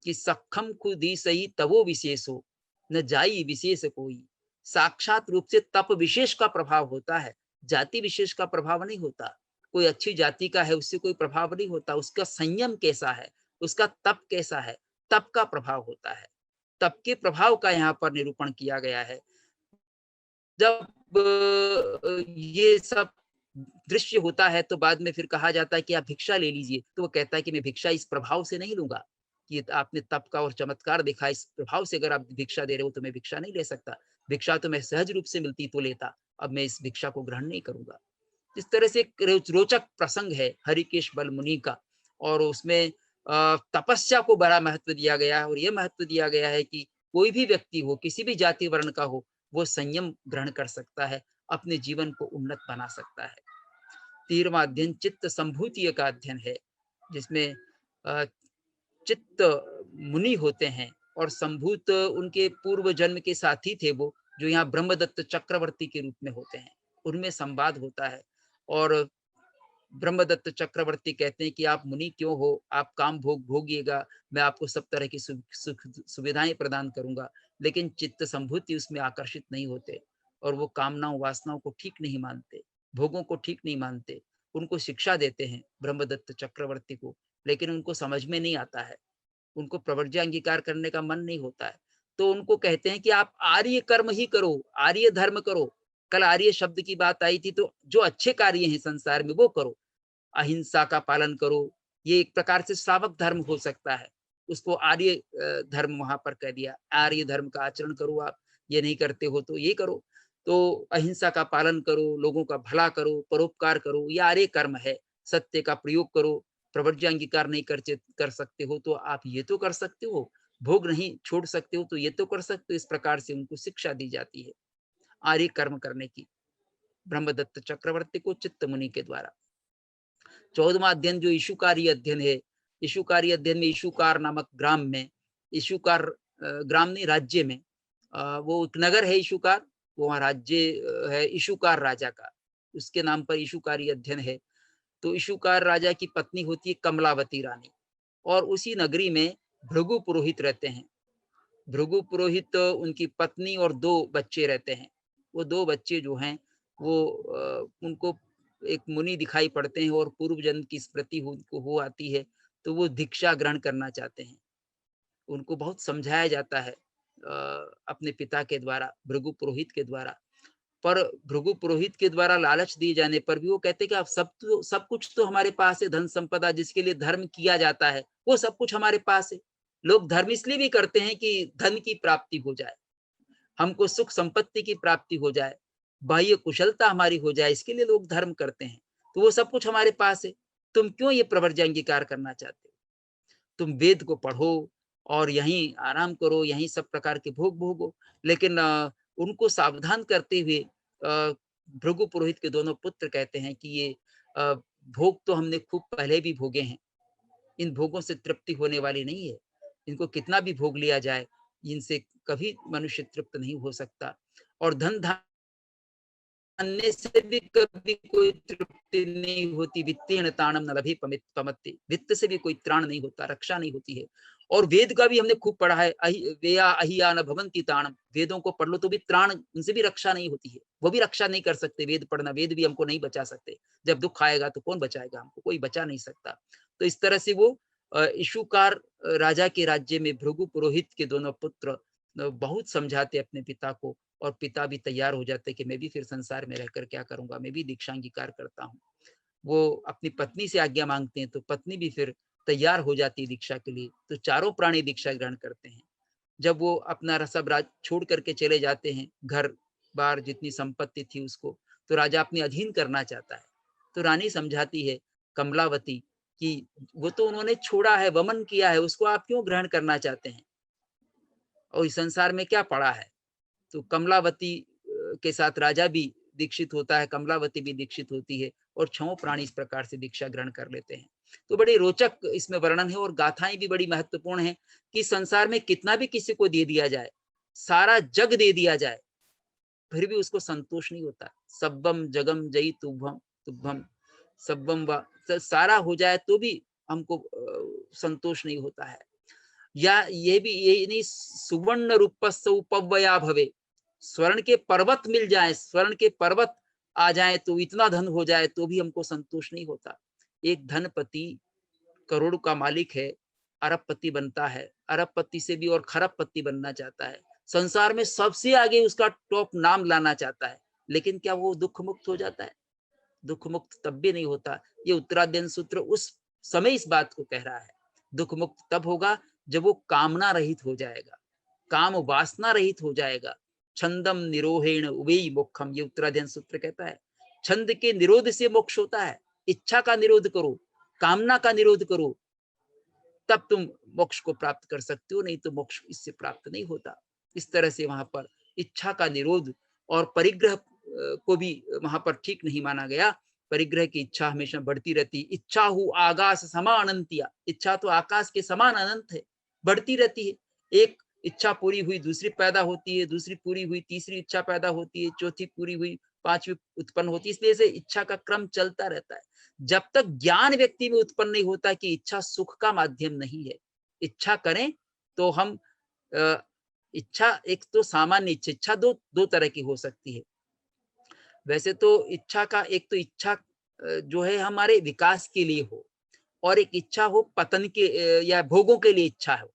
कि सखम खुदी सही तवो विशेष हो, न जाई विशेष कोई। साक्षात रूप से तप विशेष का प्रभाव होता है, जाति विशेष का प्रभाव नहीं होता। कोई अच्छी जाति का है उससे कोई प्रभाव नहीं होता, उसका संयम कैसा है, उसका तप कैसा है, तप का प्रभाव होता है। तप के प्रभाव का यहाँ पर निरूपण किया गया है। जब ये सब दृश्य होता है तो बाद में फिर कहा जाता है कि आप भिक्षा ले लीजिए, तो वो कहता है कि मैं भिक्षा इस प्रभाव से नहीं लूंगा कि आपने तप का और चमत्कार दिखा, इस प्रभाव से अगर आप भिक्षा दे रहे हो तो मैं भिक्षा नहीं ले सकता। भिक्षा तो मैं सहज रूप से मिलती तो लेता, अब मैं इस भिक्षा को ग्रहण नहीं करूंगा। इस तरह से एक रोचक प्रसंग है हरिकेश बल मुनि का, और उसमें तपस्या को बड़ा महत्व दिया गया है, और यह महत्व दिया गया है कि कोई भी व्यक्ति हो, किसी भी जाति वर्ण का हो, वो संयम ग्रहण कर सकता है, अपने जीवन को उन्नत बना सकता है। 13वां अध्ययन चित्त संभूति का अध्ययन है, जिसमें चित्त मुनि होते हैं और संभूत उनके पूर्व जन्म के साथी थे वो, जो यहाँ ब्रह्मदत्त चक्रवर्ती के रूप में होते हैं, उनमें संवाद होता है। और ब्रह्मदत्त चक्रवर्ती कहते हैं कि आप मुनि क्यों हो, आप काम भोग भोगिएगा, मैं आपको सब तरह की सुविधाएं प्रदान करूंगा। लेकिन चित्त संभूति उसमें आकर्षित नहीं होते, और वो कामनाओं वासनाओं को ठीक नहीं मानते, भोगों को ठीक नहीं मानते। उनको शिक्षा देते हैं ब्रह्मदत्त चक्रवर्ती को, लेकिन उनको समझ में नहीं आता है, उनको प्रवर्ज्य अंगीकार करने का मन नहीं होता है। तो उनको कहते हैं कि आप आर्य कर्म ही करो, आर्य धर्म करो। कल आर्य शब्द की बात आई थी, तो जो अच्छे कार्य हैं संसार में वो करो, अहिंसा का पालन करो। ये एक प्रकार से श्रावक धर्म हो सकता है, उसको आर्य धर्म वहां पर कह दिया। आर्य धर्म का आचरण करो, आप ये नहीं करते हो तो ये करो। तो अहिंसा का पालन करो, लोगों का भला करो, परोपकार करो, ये आर्य कर्म है। सत्य का प्रयोग करो, प्रवर्ज्य अंगीकार नहीं कर सकते हो तो आप ये तो कर सकते हो, भोग नहीं छोड़ सकते हो तो ये तो कर सकते हो। इस प्रकार से उनको शिक्षा दी जाती है आर्य कर्म करने की, ब्रह्मदत्त चक्रवर्ती को चित्त मुनि के द्वारा। 14वां अध्ययन जो ईशुकारी अध्ययन है, ईशुकारी अध्ययन में ईशुकार नामक ग्राम में, ईशुकार ग्राम नहीं राज्य में, वो एक नगर है ईशुकार, वो वहाँ राज्य है ईशुकार राजा का, उसके नाम पर ईशुकारी अध्ययन है। तो ईशुकार राजा की पत्नी होती है कमलावती रानी, और उसी नगरी में भृगु पुरोहित रहते हैं। भृगु पुरोहित उनकी पत्नी और 2 बच्चे रहते हैं। वो 2 बच्चे जो हैं वो उनको एक मुनि दिखाई पड़ते हैं, और पूर्व जन्म की स्मृति हो आती है, तो वो दीक्षा ग्रहण करना चाहते हैं। उनको बहुत समझाया जाता है अपने पिता के द्वारा, भृगु पुरोहित के द्वारा। पर भृगु पुरोहित के द्वारा लालच दिए जाने पर भी वो कहते हैं कि आप सब कुछ तो हमारे पास है, धन संपदा जिसके लिए धर्म किया जाता है वो सब कुछ हमारे पास है। लोग धर्म इसलिए भी करते हैं कि धन की प्राप्ति हो जाए, हमको सुख संपत्ति की प्राप्ति हो जाए, बाह्य कुशलता हमारी हो जाए, इसके लिए लोग धर्म करते हैं। तो वो सब कुछ हमारे पास है, तुम क्यों ये प्रवर्ज्य अंगीकार करना चाहते हो? तुम वेद को पढ़ो और यहीं आराम करो, यहीं सब प्रकार के भोग भोगो। लेकिन उनको सावधान करते हुए भृगु पुरोहित के दोनों पुत्र कहते हैं कि ये भोग तो हमने खूब पहले भी भोगे हैं, इन भोगों से तृप्ति होने वाली नहीं है। इनको कितना भी भोग लिया जाए, इनसे कभी मनुष्य तृप्त नहीं हो सकता। और धन अन्य से भी कभी कोई तृप्ति नहीं होती। वित्तेन ताणम न लभे पमत्ति, वित्त से भी कोई त्राण नहीं होता, रक्षा नहीं होती है। और वेद का भी हमने खूब पढ़ा है, वेया अहिया न भवंति ताणम, वेदों को पढ़ लो तो भी त्राण, उनसे भी रक्षा नहीं होती है, वो भी रक्षा नहीं कर सकते। वेद पढ़ना, वेद भी हमको नहीं बचा सकते। जब दुख आएगा तो कौन बचाएगा हमको, कोई बचा नहीं सकता। तो इस तरह से वो इशुकार राजा के राज्य में भृगु पुरोहित के दोनों पुत्र बहुत समझाते अपने पिता को, और पिता भी तैयार हो जाते कि मैं भी फिर संसार में रहकर क्या करूंगा, मैं भी दीक्षा अंगीकार करता हूँ। वो अपनी पत्नी से आज्ञा मांगते हैं तो पत्नी भी फिर तैयार हो जाती है दीक्षा के लिए। तो चारों प्राणी दीक्षा ग्रहण करते हैं। जब वो अपना सब राज छोड़ करके चले जाते हैं, घर बार जितनी संपत्ति थी उसको, तो राजा अपने अधीन करना चाहता है। तो रानी समझाती है, कमलावती कि वो तो उन्होंने छोड़ा है, वमन किया है, उसको आप क्यों ग्रहण करना चाहते हैं? और इस संसार में क्या पड़ा है? तो कमलावती के साथ राजा भी दीक्षित होता है, कमलावती भी दीक्षित होती है और छहों प्राणी इस प्रकार से दीक्षा ग्रहण कर लेते हैं। तो बड़ी रोचक इसमें वर्णन है और गाथाएं भी बड़ी महत्वपूर्ण हैं कि संसार में कितना भी किसी को दे दिया जाए, सारा जग दे दिया जाए, फिर भी उसको संतोष नहीं होता। सब्बम जगम जई तुभम तुभम सब्बम व सारा हो जाए तो भी हमको संतोष नहीं होता है। या ये भी ये नहीं, सुवर्ण रूपस्य उपव्यया भवे, स्वर्ण के पर्वत मिल जाए, स्वर्ण के पर्वत आ जाए तो इतना धन हो जाए तो भी हमको संतोष नहीं होता। एक धनपति करोड़ का मालिक है, अरबपति बनता है, अरबपति से भी और खरबपति बनना चाहता है, संसार में सबसे आगे उसका टॉप नाम लाना चाहता है, लेकिन क्या वो दुख मुक्त हो जाता है? दुख मुक्त तब भी नहीं होता। ये उत्तराध्ययन सूत्र उस समय इस बात को कह रहा है। दुख मुक्त तब होगा जब वो कामना रहित हो जाएगा, काम वासना रहित हो जाएगा। छंदम निरोहेण उवेई मोक्षम, ये उत्तराध्ययन सूत्र कहता है। छंद के निरोध से मोक्ष होता है। इच्छा का निरोध करो, कामना का निरोध करो, तब तुम मोक्ष को प्राप्त कर सकते हो, नहीं तो मोक्ष इससे प्राप्त नहीं होता। इस तरह से वहां पर इच्छा का निरोध और परिग्रह को भी वहां पर ठीक नहीं माना गया। परिग्रह की इच्छा हमेशा बढ़ती रहती। इच्छा हु आकाश समा अनंतिया, इच्छा तो आकाश के समान अनंत है, बढ़ती रहती है। एक इच्छा पूरी हुई दूसरी पैदा होती है, दूसरी पूरी हुई तीसरी इच्छा पैदा होती है, चौथी पूरी हुई पांचवी उत्पन्न होती है। इसलिए से इच्छा का क्रम चलता रहता है। जब तक ज्ञान व्यक्ति में उत्पन्न नहीं होता कि इच्छा सुख का माध्यम नहीं है। इच्छा करें तो हम इच्छा, एक तो सामान्य इच्छा, इच्छा दो दो तरह की हो सकती है। वैसे तो इच्छा का एक तो इच्छा जो है हमारे विकास के लिए हो, और एक इच्छा हो पतन के या भोगों के लिए इच्छा हो।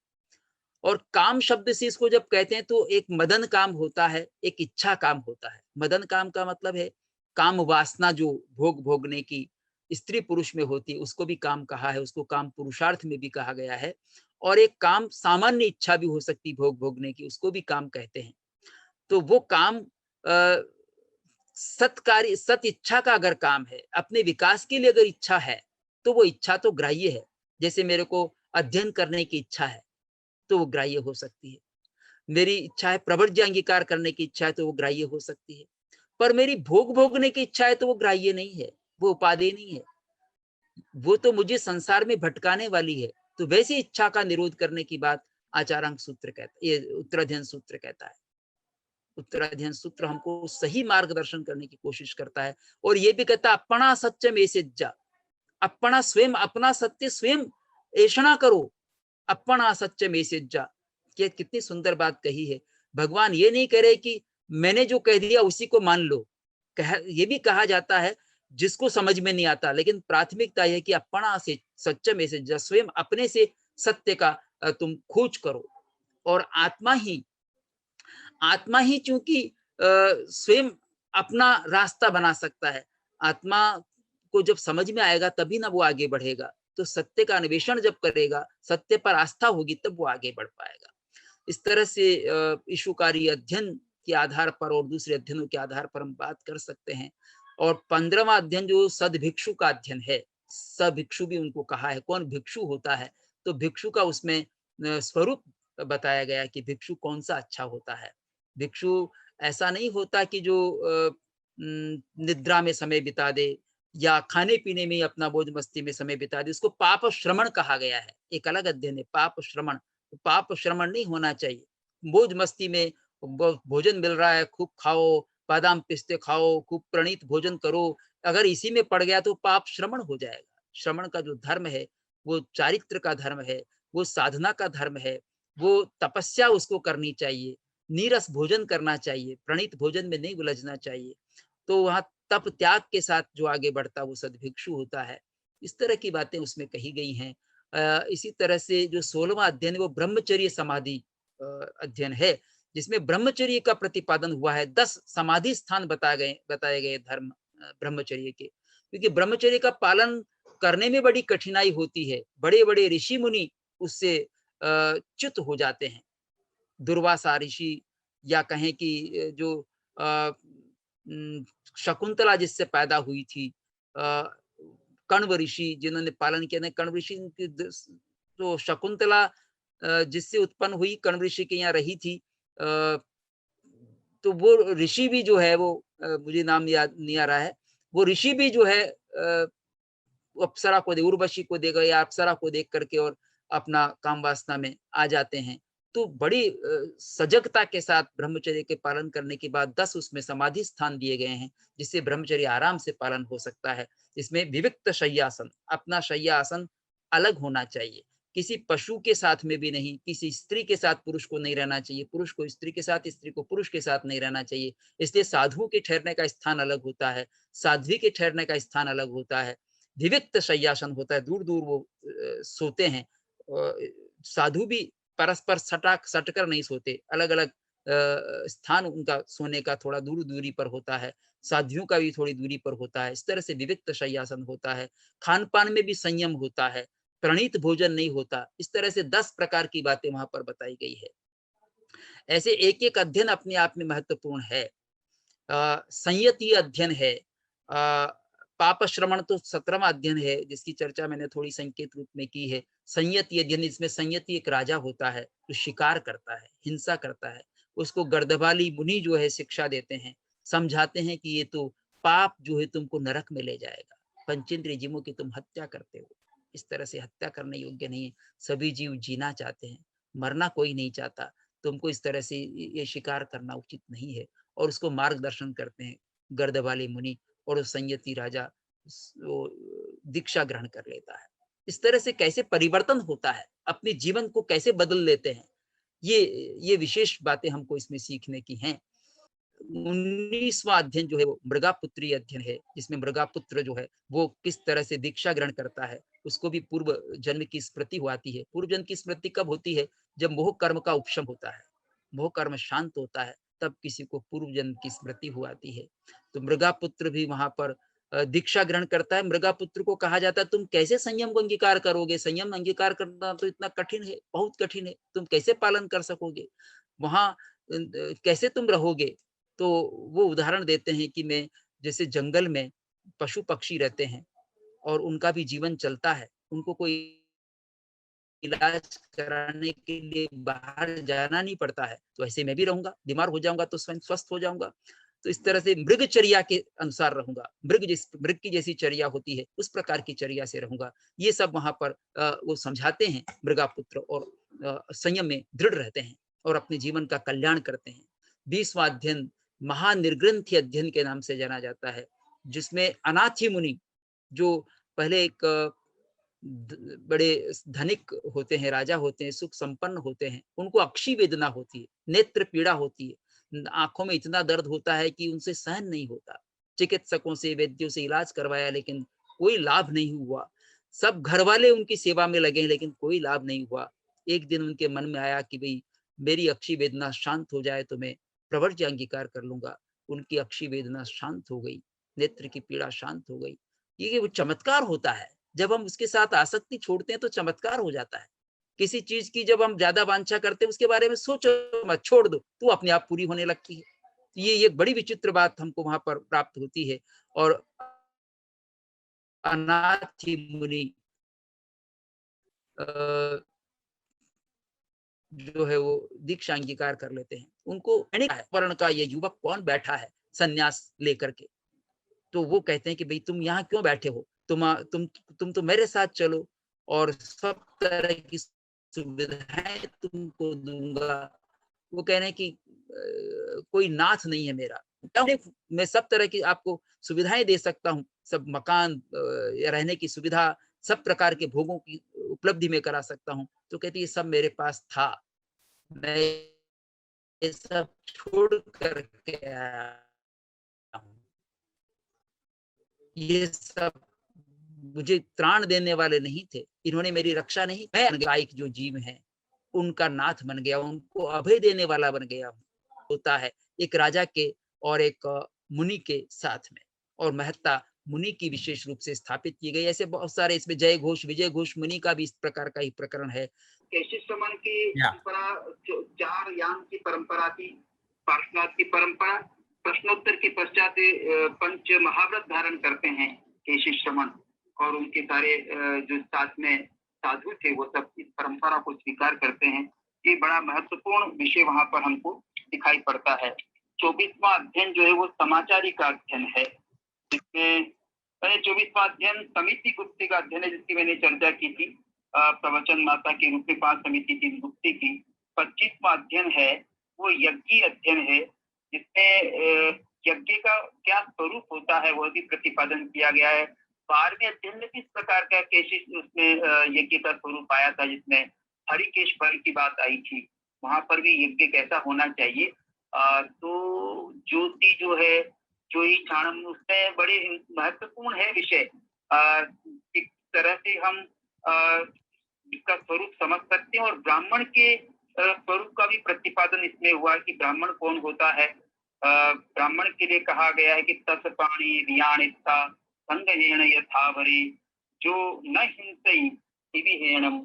और काम शब्द से इसको जब कहते हैं तो एक मदन काम होता है, एक इच्छा काम होता है। मदन काम का मतलब है काम वासना जो भोग भोगने की स्त्री पुरुष में होती है, उसको भी काम कहा है, उसको काम पुरुषार्थ में भी कहा गया है। और एक काम सामान्य इच्छा भी हो सकती भोग भोगने की, उसको भी काम कहते हैं। तो वो काम सत्कार्य सत इच्छा का अगर काम है, अपने विकास के लिए अगर इच्छा है, तो वो इच्छा तो ग्राह्य है। जैसे मेरे को अध्ययन करने की इच्छा है तो वो ग्राह्य हो सकती है। मेरी इच्छा है प्रवर्ज्य अंगीकार करने की इच्छा है तो वो ग्राह्य हो सकती है। पर मेरी भोग भोगने की इच्छा है तो वो ग्राह्य नहीं है, वो उपादेय नहीं है, वो तो मुझे संसार में भटकाने वाली है। तो वैसी इच्छा का निरोध करने की बात आचारांक सूत्र कहता है, ये उत्तराध्ययन सूत्र कहता है। उत्तराध्ययन सूत्र हमको सही मार्गदर्शन करने की कोशिश करता है और ये भी कहता है अपना सत्य में से जा, अपना स्वयं अपना सत्य स्वयं ऐषणा करो, अपना सत्य में से जा। कितनी सुंदर बात कही है। भगवान ये नहीं कह रहे कि मैंने जो कह दिया उसी को मान लो। ये भी कहा जाता है जिसको समझ में नहीं आता, लेकिन प्राथमिकता यह कि अपना से सच्चे में से जा, स्वयं अपने से सत्य का तुम खोज करो। और आत्मा ही चूंकि स्वयं अपना रास्ता बना सकता है। आत्मा को जब समझ में आएगा तभी ना वो आगे बढ़ेगा। तो सत्य का अन्वेषण जब करेगा, सत्य पर आस्था होगी, तब वो आगे बढ़ पाएगा। इस तरह से ईशुकारी अध्ययन के आधार पर और दूसरे अध्ययनों के आधार पर हम बात कर सकते हैं। और 15वां अध्ययन जो सदभिक्षु का अध्ययन है, सभिक्षु भी उनको कहा है। कौन भिक्षु होता है? तो भिक्षु का उसमें स्वरूप बताया गया कि भिक्षु कौन सा अच्छा होता है। भिक्षु ऐसा नहीं होता कि जो निद्रा में समय बिता दे या खाने पीने में अपना मौज मस्ती में समय बिता दे। उसको पाप श्रमण कहा गया है। एक अलग अध्ययन है पाप श्रमण। पाप श्रमण नहीं होना चाहिए। मौज मस्ती में भोजन मिल रहा है, खूब खाओ, बादाम पिस्ते खाओ, खूब प्रणीत भोजन करो। अगर इसी में पड़ गया तो पाप श्रमण हो जाएगा। श्रमण का जो धर्म है वो चारित्र का धर्म है, वो साधना का धर्म है, वो तपस्या उसको करनी चाहिए, नीरस भोजन करना चाहिए, प्रणीत भोजन में नहीं उलझना चाहिए। तो वहां तप त्याग के साथ जो आगे बढ़ता वो सदभिक्षु होता है। इस तरह की बातें उसमें कही गई हैं। इसी तरह से जो 16वां अध्ययन है वो ब्रह्मचर्य समाधि अध्ययन है, जिसमें ब्रह्मचर्य का प्रतिपादन हुआ है। 10 समाधि स्थान बताए गए धर्म ब्रह्मचर्य के। क्योंकि ब्रह्मचर्य का पालन करने में बड़ी कठिनाई होती है। बड़े बड़े ऋषि मुनि उससे च्युत हो जाते हैं। दुर्वासा ऋषि या कहें कि जो शकुंतला जिससे पैदा हुई थी, कण्व ऋषि जिन्होंने पालन किया ना, कण्व ऋषि की तो शकुंतला जिससे उत्पन्न हुई कण्व ऋषि के यहाँ रही थी, तो वो ऋषि भी जो है वो मुझे नाम याद नहीं आ रहा है, वो ऋषि भी जो है अप्सरा को उर्वशी को देगा या अप्सरा को देख करके और अपना काम वासना में आ जाते हैं। तो बड़ी सजगता के साथ ब्रह्मचर्य के पालन करने के बाद 10 उसमें समाधि स्थान दिए गए हैं, जिससे ब्रह्मचर्य आराम से पालन हो सकता है। इसमें विविक्त शय्यासन, अपना शय्यासन अलग होना चाहिए, किसी पशु के साथ में भी नहीं, किसी स्त्री के साथ पुरुष को नहीं रहना चाहिए, पुरुष को स्त्री के साथ, स्त्री को पुरुष के साथ नहीं रहना चाहिए। इसलिए साधुओं के ठहरने का स्थान अलग होता है, साध्वी के ठहरने का स्थान अलग होता है, विविक्त शय्यासन होता है, दूर दूर वो सोते हैं। साधु भी परस्पर सटकर नहीं सोते, अलग अलग स्थान उनका सोने का थोड़ा दूरी पर होता है, साध्वियों का भी थोड़ी दूरी पर होता है। इस तरह से विविक्त शय्यासन होता है। खान पान में भी संयम होता है, प्रणीत भोजन नहीं होता। इस तरह से 10 प्रकार की बातें वहां पर बताई गई है। ऐसे एक एक अध्ययन अपने आप में महत्वपूर्ण है। संयति अध्ययन है, पाप श्रवण तो 17वां अध्ययन है, जिसकी चर्चा मैंने थोड़ी संकेत रूप में की है। संयति अध्ययन, इसमें संयति एक राजा होता है जो शिकार करता है, हिंसा करता है, उसको गर्दभाली मुनि जो है शिक्षा देते हैं, समझाते हैं कि ये तो पाप जो है तुमको नरक में ले जाएगा, पंचेंद्रिय जीवों की तुम हत्या करते हो, इस तरह से हत्या करने योग्य नहीं है। सभी जीव जीना चाहते हैं, मरना कोई नहीं चाहता, तुमको इस तरह से ये शिकार करना उचित नहीं है। और उसको मार्गदर्शन करते हैं गर्द वाले मुनि, और संयति राजा दीक्षा ग्रहण कर लेता है। इस तरह से कैसे परिवर्तन होता है, अपने जीवन को कैसे बदल लेते हैं, ये विशेष बातें हमको इसमें सीखने की हैं। 19वां अध्ययन जो है वो मृगापुत्री अध्ययन है, जिसमें मृगापुत्र जो है वो किस तरह से दीक्षा ग्रहण करता है, उसको भी पूर्व जन्म की स्मृति हुआती है। पूर्व जन्म की स्मृति कब होती है? जब मोह कर्म का उपशम होता है, मोह कर्म शांत होता है, तब किसी को पूर्व जन्म की स्मृति हुआती है। तो मृगापुत्र भी वहां पर दीक्षा ग्रहण करता है। मृगापुत्र को कहा जाता है तुम कैसे संयम को अंगीकार करोगे, संयम अंगीकार करना तो इतना कठिन है, बहुत कठिन है, तुम कैसे पालन कर सकोगे, वहां कैसे तुम रहोगे। तो वो उदाहरण देते हैं कि मैं जैसे जंगल में पशु पक्षी रहते हैं और उनका भी जीवन चलता है, उनको कोई इलाज कराने के लिए बाहर जाना नहीं पड़ता है, तो ऐसे मैं भी रहूंगा, बीमार हो जाऊंगा तो स्वयं स्वस्थ हो जाऊंगा। तो इस तरह से मृगचर्या के अनुसार रहूंगा, मृग की जैसी चर्या होती है उस प्रकार की चर्या से रहूंगा। ये सब वहां पर वो समझाते हैं मृगापुत्र, और संयम में दृढ़ रहते हैं और अपने जीवन का कल्याण करते हैं। 20वां अध्ययन महानिर्ग्रंथि अध्ययन के नाम से जाना जाता है, जिसमें अनाथी मुनि जो पहले एक बड़े धनिक होते हैं, राजा होते हैं, सुख संपन्न होते हैं, उनको अक्षी वेदना होती है, नेत्र पीड़ा होती है, आंखों में इतना दर्द होता है कि उनसे सहन नहीं होता। चिकित्सकों से, वैद्यों से इलाज करवाया लेकिन कोई लाभ नहीं हुआ। सब घर वाले उनकी सेवा में लगे लेकिन कोई लाभ नहीं हुआ। एक दिन उनके मन में आया कि भाई मेरी अक्षी वेदना शांत हो जाए तो मैं प्रवर्ज्य अंगीकार कर लूंगा। उनकी अक्षी वेदना शांत हो गई, नेत्र की पीड़ा शांत हो गई। ये वो चमत्कार होता है, जब हम उसके साथ आसक्ति छोड़ते हैं तो चमत्कार हो जाता है। किसी चीज की जब हम ज्यादा वांछा करते हैं उसके बारे में सोचो मत, छोड़ दो, तो अपने आप पूरी होने लगती है। ये बड़ी विचित्र बात हमको वहां पर प्राप्त होती है। और अनाथी मुनि जो है वो दीक्षा अंगीकार कर लेते हैं। उनको वर्ण का ये युवक कौन बैठा है सन्यास लेकर के, तो वो कहते हैं कि भाई तुम यहाँ क्यों बैठे हो, तुम तो मेरे साथ चलो और सब तरह की सुविधाएं तुमको दूंगा। वो कह रहे हैं कि कोई नाथ नहीं है मेरा, मैं सब तरह की आपको सुविधाएं दे सकता हूँ, सब मकान रहने की सुविधा, सब प्रकार के भोगों की उपलब्धि में करा सकता हूँ। तो कहती है सब मेरे पास था, मैं ये सब छोड़ करके आया हूँ, ये सब मुझे त्राण देने वाले नहीं थे, इन्होंने मेरी रक्षा नहीं, मैं लायक जो जीव हैं उनका नाथ बन गया, उनको अभय देने वाला बन गया होता है। एक राजा के और एक मुनि के साथ में, और महत्ता मुनि की विशेष रूप से स्थापित की गई। ऐसे बहुत सारे इसमें जय घोष विजय घोष मुनि का भी इस प्रकार का ही प्रकरण है। केशी समन की परंपरा, चार यान की परंपरा थी, पार्श्वनाथ की परंपरा, प्रश्नोत्तर के पश्चात पंच महाव्रत धारण करते हैं केशी श्रमण, और उनके सारे जो साथ में साधु थे वो सब इस परंपरा को स्वीकार करते हैं। ये बड़ा महत्वपूर्ण विषय वहां पर हमको दिखाई पड़ता है। 24वां अध्ययन जो है वो समाचारी का अध्ययन है, जिसमें 24वां अध्ययन समिति गुप्ती का अध्ययन है, जिसकी मैंने चर्चा की थी, प्रवचन माता के रूप में 5 समिति थी गुप्ती की। 25वां अध्ययन है वो यज्ञ अध्ययन है, जिसमें यज्ञ का क्या स्वरूप होता है वह भी प्रतिपादन किया गया है। 12वें अध्ययन में किस प्रकार का केशिश उसमें यज्ञ का स्वरूप आया था, जिसमें हरिकेश फल की बात आई थी, वहां पर भी यज्ञ कैसा होना चाहिए। तो ज्योति जो है जोई चाणम, उसमें बड़े महत्वपूर्ण है विषय, किस तरह से हम इसका स्वरूप समझ सकते हैं। और ब्राह्मण के स्वरूप का भी प्रतिपादन इसमें हुआ कि ब्राह्मण कौन होता है। ब्राह्मण के लिए कहा गया है कि तस पाणी रियाणिता संगहेण यथावरे जो न हिंसई हिविहेणम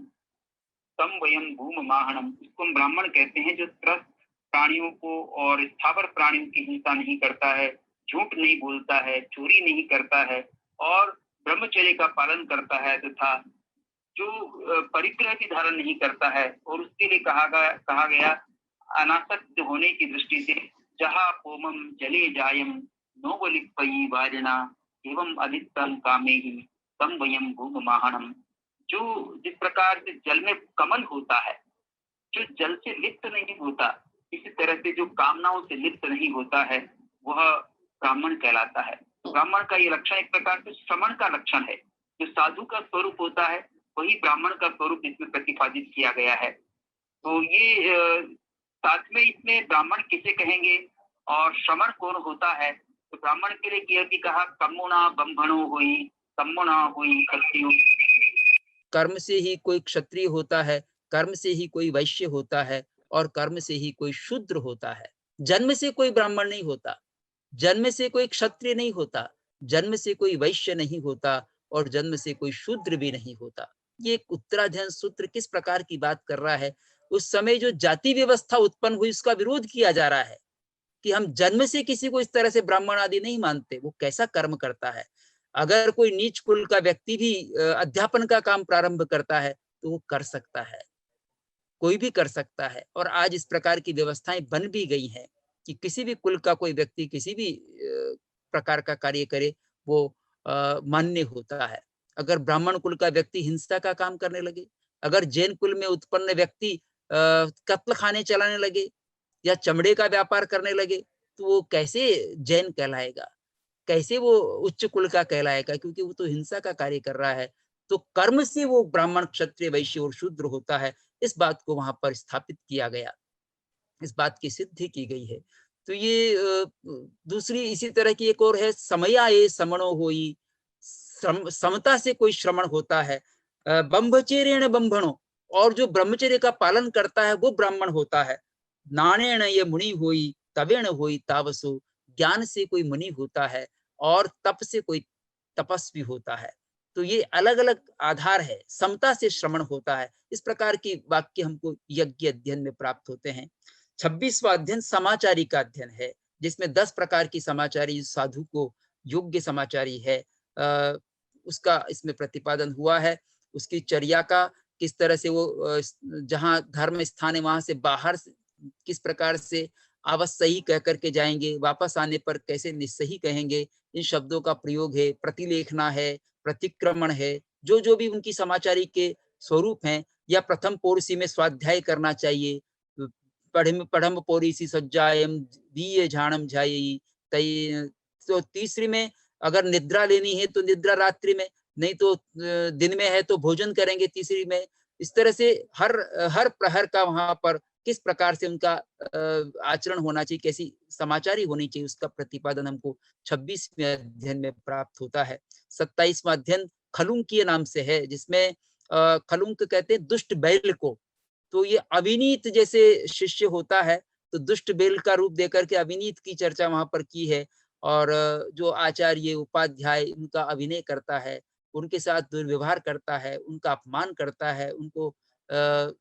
तम वयम भूम माहणम। इसको हम ब्राह्मण कहते हैं जो त्रस्त प्राणियों को और स्थावर प्राणियों की हिंसा नहीं करता है, झूठ नहीं बोलता है, चोरी नहीं करता है और ब्रह्मचर्य का पालन करता है, तथा जो परिग्रह की धारण नहीं करता है। और उसके लिए कहा गया अनासक्त होने की दृष्टि से जहा पोमम जले जायम नोवलिपयी वारिणा एवं अधिकतम कामे ही तम वयम भूम माहणम। जो जिस प्रकार से जल में कमल होता है, जो जल से लिप्त नहीं होता, इसी तरह से जो कामनाओं से लिप्त नहीं होता है वह ब्राह्मण कहलाता है। ब्राह्मण का ये लक्षण एक प्रकार से श्रमण का लक्षण है। जो साधु का स्वरूप होता है वही ब्राह्मण का स्वरूप इसमें प्रतिपादित किया गया है। तो ये साथ में इसमें ब्राह्मण किसे कहेंगे और श्रमण कौन होता है, तो ब्राह्मण के लिए यह भी कहा कम्मुना ब्रह्मणो हुई कम्मुना हुई क्षत्रियो। कर्म से ही कोई क्षत्रिय होता है, कर्म से ही कोई वैश्य होता है और कर्म से ही कोई शूद्र होता है। जन्म से कोई ब्राह्मण नहीं होता, जन्म से कोई क्षत्रिय नहीं होता, जन्म से कोई वैश्य नहीं होता और जन्म से कोई शूद्र भी नहीं होता। ये उत्तराध्ययन सूत्र किस प्रकार की बात कर रहा है। उस समय जो जाति व्यवस्था उत्पन्न हुई उसका विरोध किया जा रहा है कि हम जन्म से किसी को इस तरह से ब्राह्मण आदि नहीं मानते। वो कैसा कर्म करता है। अगर कोई नीच कुल का व्यक्ति भी अध्यापन का काम प्रारंभ करता है तो वो कर सकता है, कोई भी कर सकता है। और आज इस प्रकार की व्यवस्थाएं बन भी गई हैं कि किसी भी कुल का कोई व्यक्ति किसी भी प्रकार का कार्य करे वो मान्य होता है। अगर ब्राह्मण कुल का व्यक्ति हिंसा का काम करने लगे, अगर जैन कुल में उत्पन्न व्यक्ति कत्ल खाने चलाने लगे या चमड़े का व्यापार करने लगे तो वो कैसे जैन कहलाएगा, कैसे वो उच्च कुल का कहलाएगा, क्योंकि वो तो हिंसा का कार्य कर रहा है। तो कर्म से वो ब्राह्मण क्षत्रिय वैश्य और शूद्र होता है। इस बात को वहां पर स्थापित किया गया, इस बात की सिद्धि की गई है। तो ये दूसरी इसी तरह की एक और है समया ये समणो होई, समता से कोई श्रमण होता है। ब्रह्मचर्येण ब्रह्मणो, और जो ब्रह्मचर्य का पालन करता है वो ब्राह्मण होता है। नानेण ये मुनि होई तवेण होई तावसो, ज्ञान से कोई मुनि होता है और तप से कोई तपस्वी होता है। तो ये अलग अलग आधार है, समता से श्रमण होता है। इस प्रकार की वाक्य हमको यज्ञ अध्ययन में प्राप्त होते हैं। 26वां अध्ययन समाचारी का अध्ययन है, जिसमें 10 प्रकार की समाचारी साधु को योग्य समाचारी है उसका इसमें प्रतिपादन हुआ है। उसकी चर्या का किस तरह से वो जहाँ धर्म स्थान है वहां से बाहर किस प्रकार से अवश्य कह करके जाएंगे, वापस आने पर कैसे निस्सही कहेंगे, इन शब्दों का प्रयोग है। प्रतिलेखना है, प्रतिक्रमण है, जो जो भी उनकी समाचारी के स्वरूप हैं। या प्रथम पोरसी में स्वाध्याय करना चाहिए, पढ़म पोरीसी सज्जायम दीये झाणम झायी तई। तो तीसरी में अगर निद्रा लेनी है तो निद्रा रात्रि में, नहीं तो दिन में है तो भोजन करेंगे तीसरी में। इस तरह से हर प्रहर का वहां पर किस प्रकार से उनका आचरण होना चाहिए, कैसी समाचारी होनी चाहिए, उसका प्रतिपादन हमको 26वें अध्ययन में प्राप्त होता है। 27वां अध्ययन खलुंकीय नाम से है, जिसमें खलुंक कहते हैं दुष्ट बैल को। तो ये अविनीत जैसे शिष्य होता है तो दुष्ट बैल का रूप देकर के अविनीत की चर्चा वहां पर की है। और जो आचार्य उपाध्याय उनका अभिनय करता है, उनके साथ दुर्व्यवहार करता है, उनका अपमान करता है, उनको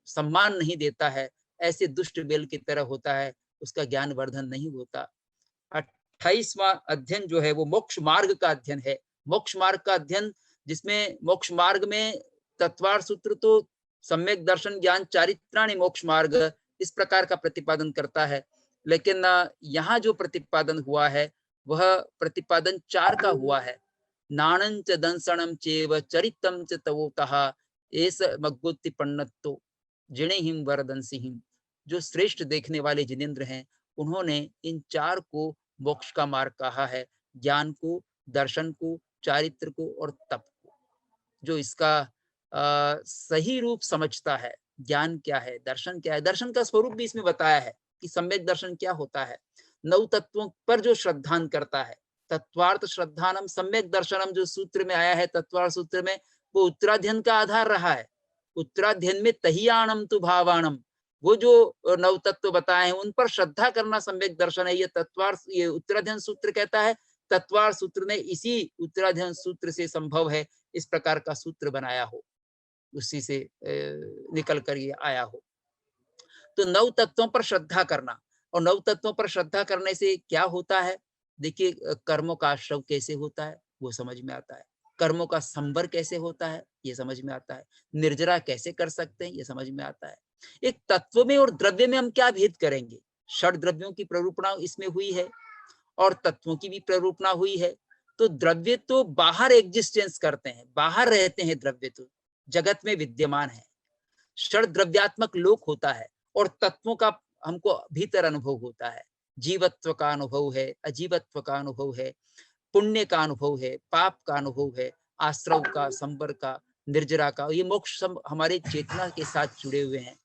सम्मान नहीं देता है, ऐसे दुष्ट बैल की तरह होता है, उसका ज्ञान वर्धन नहीं होता। 28वां अध्ययन जो है वो मोक्ष मार्ग का अध्ययन है। मोक्ष मार्ग का अध्ययन जिसमें मोक्ष मार्ग में तत्वार्थ सूत्र तो सम्यक दर्शन ज्ञान चारित्राणि मोक्ष मार्ग इस प्रकार का प्रतिपादन करता है, लेकिन यहाँ जो प्रतिपादन हुआ है वह प्रतिपादन 4 का हुआ है। नाणं च दंसणं चेव चरितं च तवोतः एस मग्गुत्ति पन्नत्तो जिणेहिं वरदंसिहिं। जो श्रेष्ठ देखने वाले जिनेंद्र हैं उन्होंने इन 4 को मोक्ष का मार्ग कहा है, ज्ञान को, दर्शन को, चारित्र को और तप को। जो इसका सही रूप समझता है, ज्ञान क्या है, दर्शन क्या है, दर्शन का स्वरूप भी इसमें बताया है कि सम्यक दर्शन क्या होता है। 9 तत्वों पर जो श्रद्धान करता है, तत्वार्थ श्रद्धानम सम्यक दर्शनम जो सूत्र में आया है, तत्वार्थ सूत्र में, वो उत्तराध्ययन का आधार रहा है। उत्तराध्ययन में तहियाणम तु भावाणम, वो जो 9 तत्व बताए हैं उन पर श्रद्धा करना सम्यक दर्शन है। ये तत्वार्थ, ये उत्तराध्ययन सूत्र कहता है। तत्वार्थ सूत्र ने इसी उत्तराध्ययन सूत्र से संभव है इस प्रकार का सूत्र बनाया हो, उसी से निकल कर ये आया हो। तो 9 तत्वों पर श्रद्धा करना, और 9 तत्वों पर श्रद्धा करने से क्या होता है? देखिए, कर्मों का आश्रव कैसे होता है वो समझ में आता है, कर्मों का संवर कैसे होता है ये समझ में आता है, निर्जरा कैसे कर सकते हैं ये समझ में आता है। एक तत्व में और द्रव्य में हम क्या भेद करेंगे? षड द्रव्यों की प्ररूपणा इसमें हुई है और तत्वों की भी प्ररूपणा हुई है। तो द्रव्य तो बाहर एग्जिस्टेंस करते हैं, बाहर रहते हैं, द्रव्य तो जगत में विद्यमान है। षड द्रव्यात्मक लोक होता है और तत्वों का हमको भीतर अनुभव होता है। जीवत्व का अनुभव है, अजीवत्व का अनुभव है, पुण्य का अनुभव है, पाप का अनुभव है, आश्रव का, संवर का, निर्जरा का, ये मोक्ष सब हमारे चेतना के साथ जुड़े हुए हैं।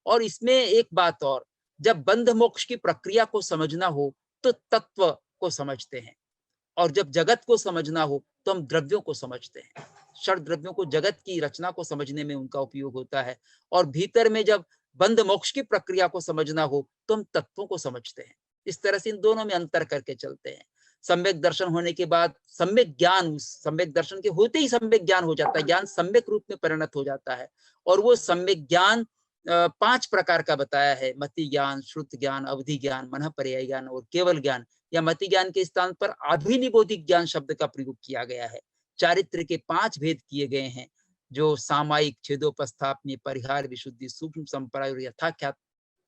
और इसमें एक बात और, जब बंध मोक्ष की प्रक्रिया को समझना हो तो तत्व को समझते हैं, और जब जगत को समझना हो तो हम द्रव्यों को समझते हैं। षड द्रव्यों को जगत की रचना को समझने में उनका उपयोग होता है, और भीतर में जब बंध मोक्ष की प्रक्रिया को समझना हो तो हम तत्वों को समझते हैं। इस तरह से इन दोनों में अंतर करके चलते हैं। सम्यक दर्शन होने के बाद सम्यक ज्ञान, सम्यक दर्शन के होते ही सम्यक ज्ञान हो जाता है, ज्ञान सम्यक रूप में परिणत हो जाता है। और वो सम्यक ज्ञान 5 प्रकार का बताया है: मति ज्ञान, श्रुत ज्ञान, अवधि ज्ञान, मनः पर्याय ज्ञान और केवल ज्ञान। या मति ज्ञान के स्थान पर अभिनिबोधिक ज्ञान शब्द का प्रयोग किया गया है। चारित्र के 5 भेद किए गए हैं, जो सामायिक, छेदोपस्थापनीय, परिहार, विशुद्धि, सूक्ष्म संप्राय और यथाख्यात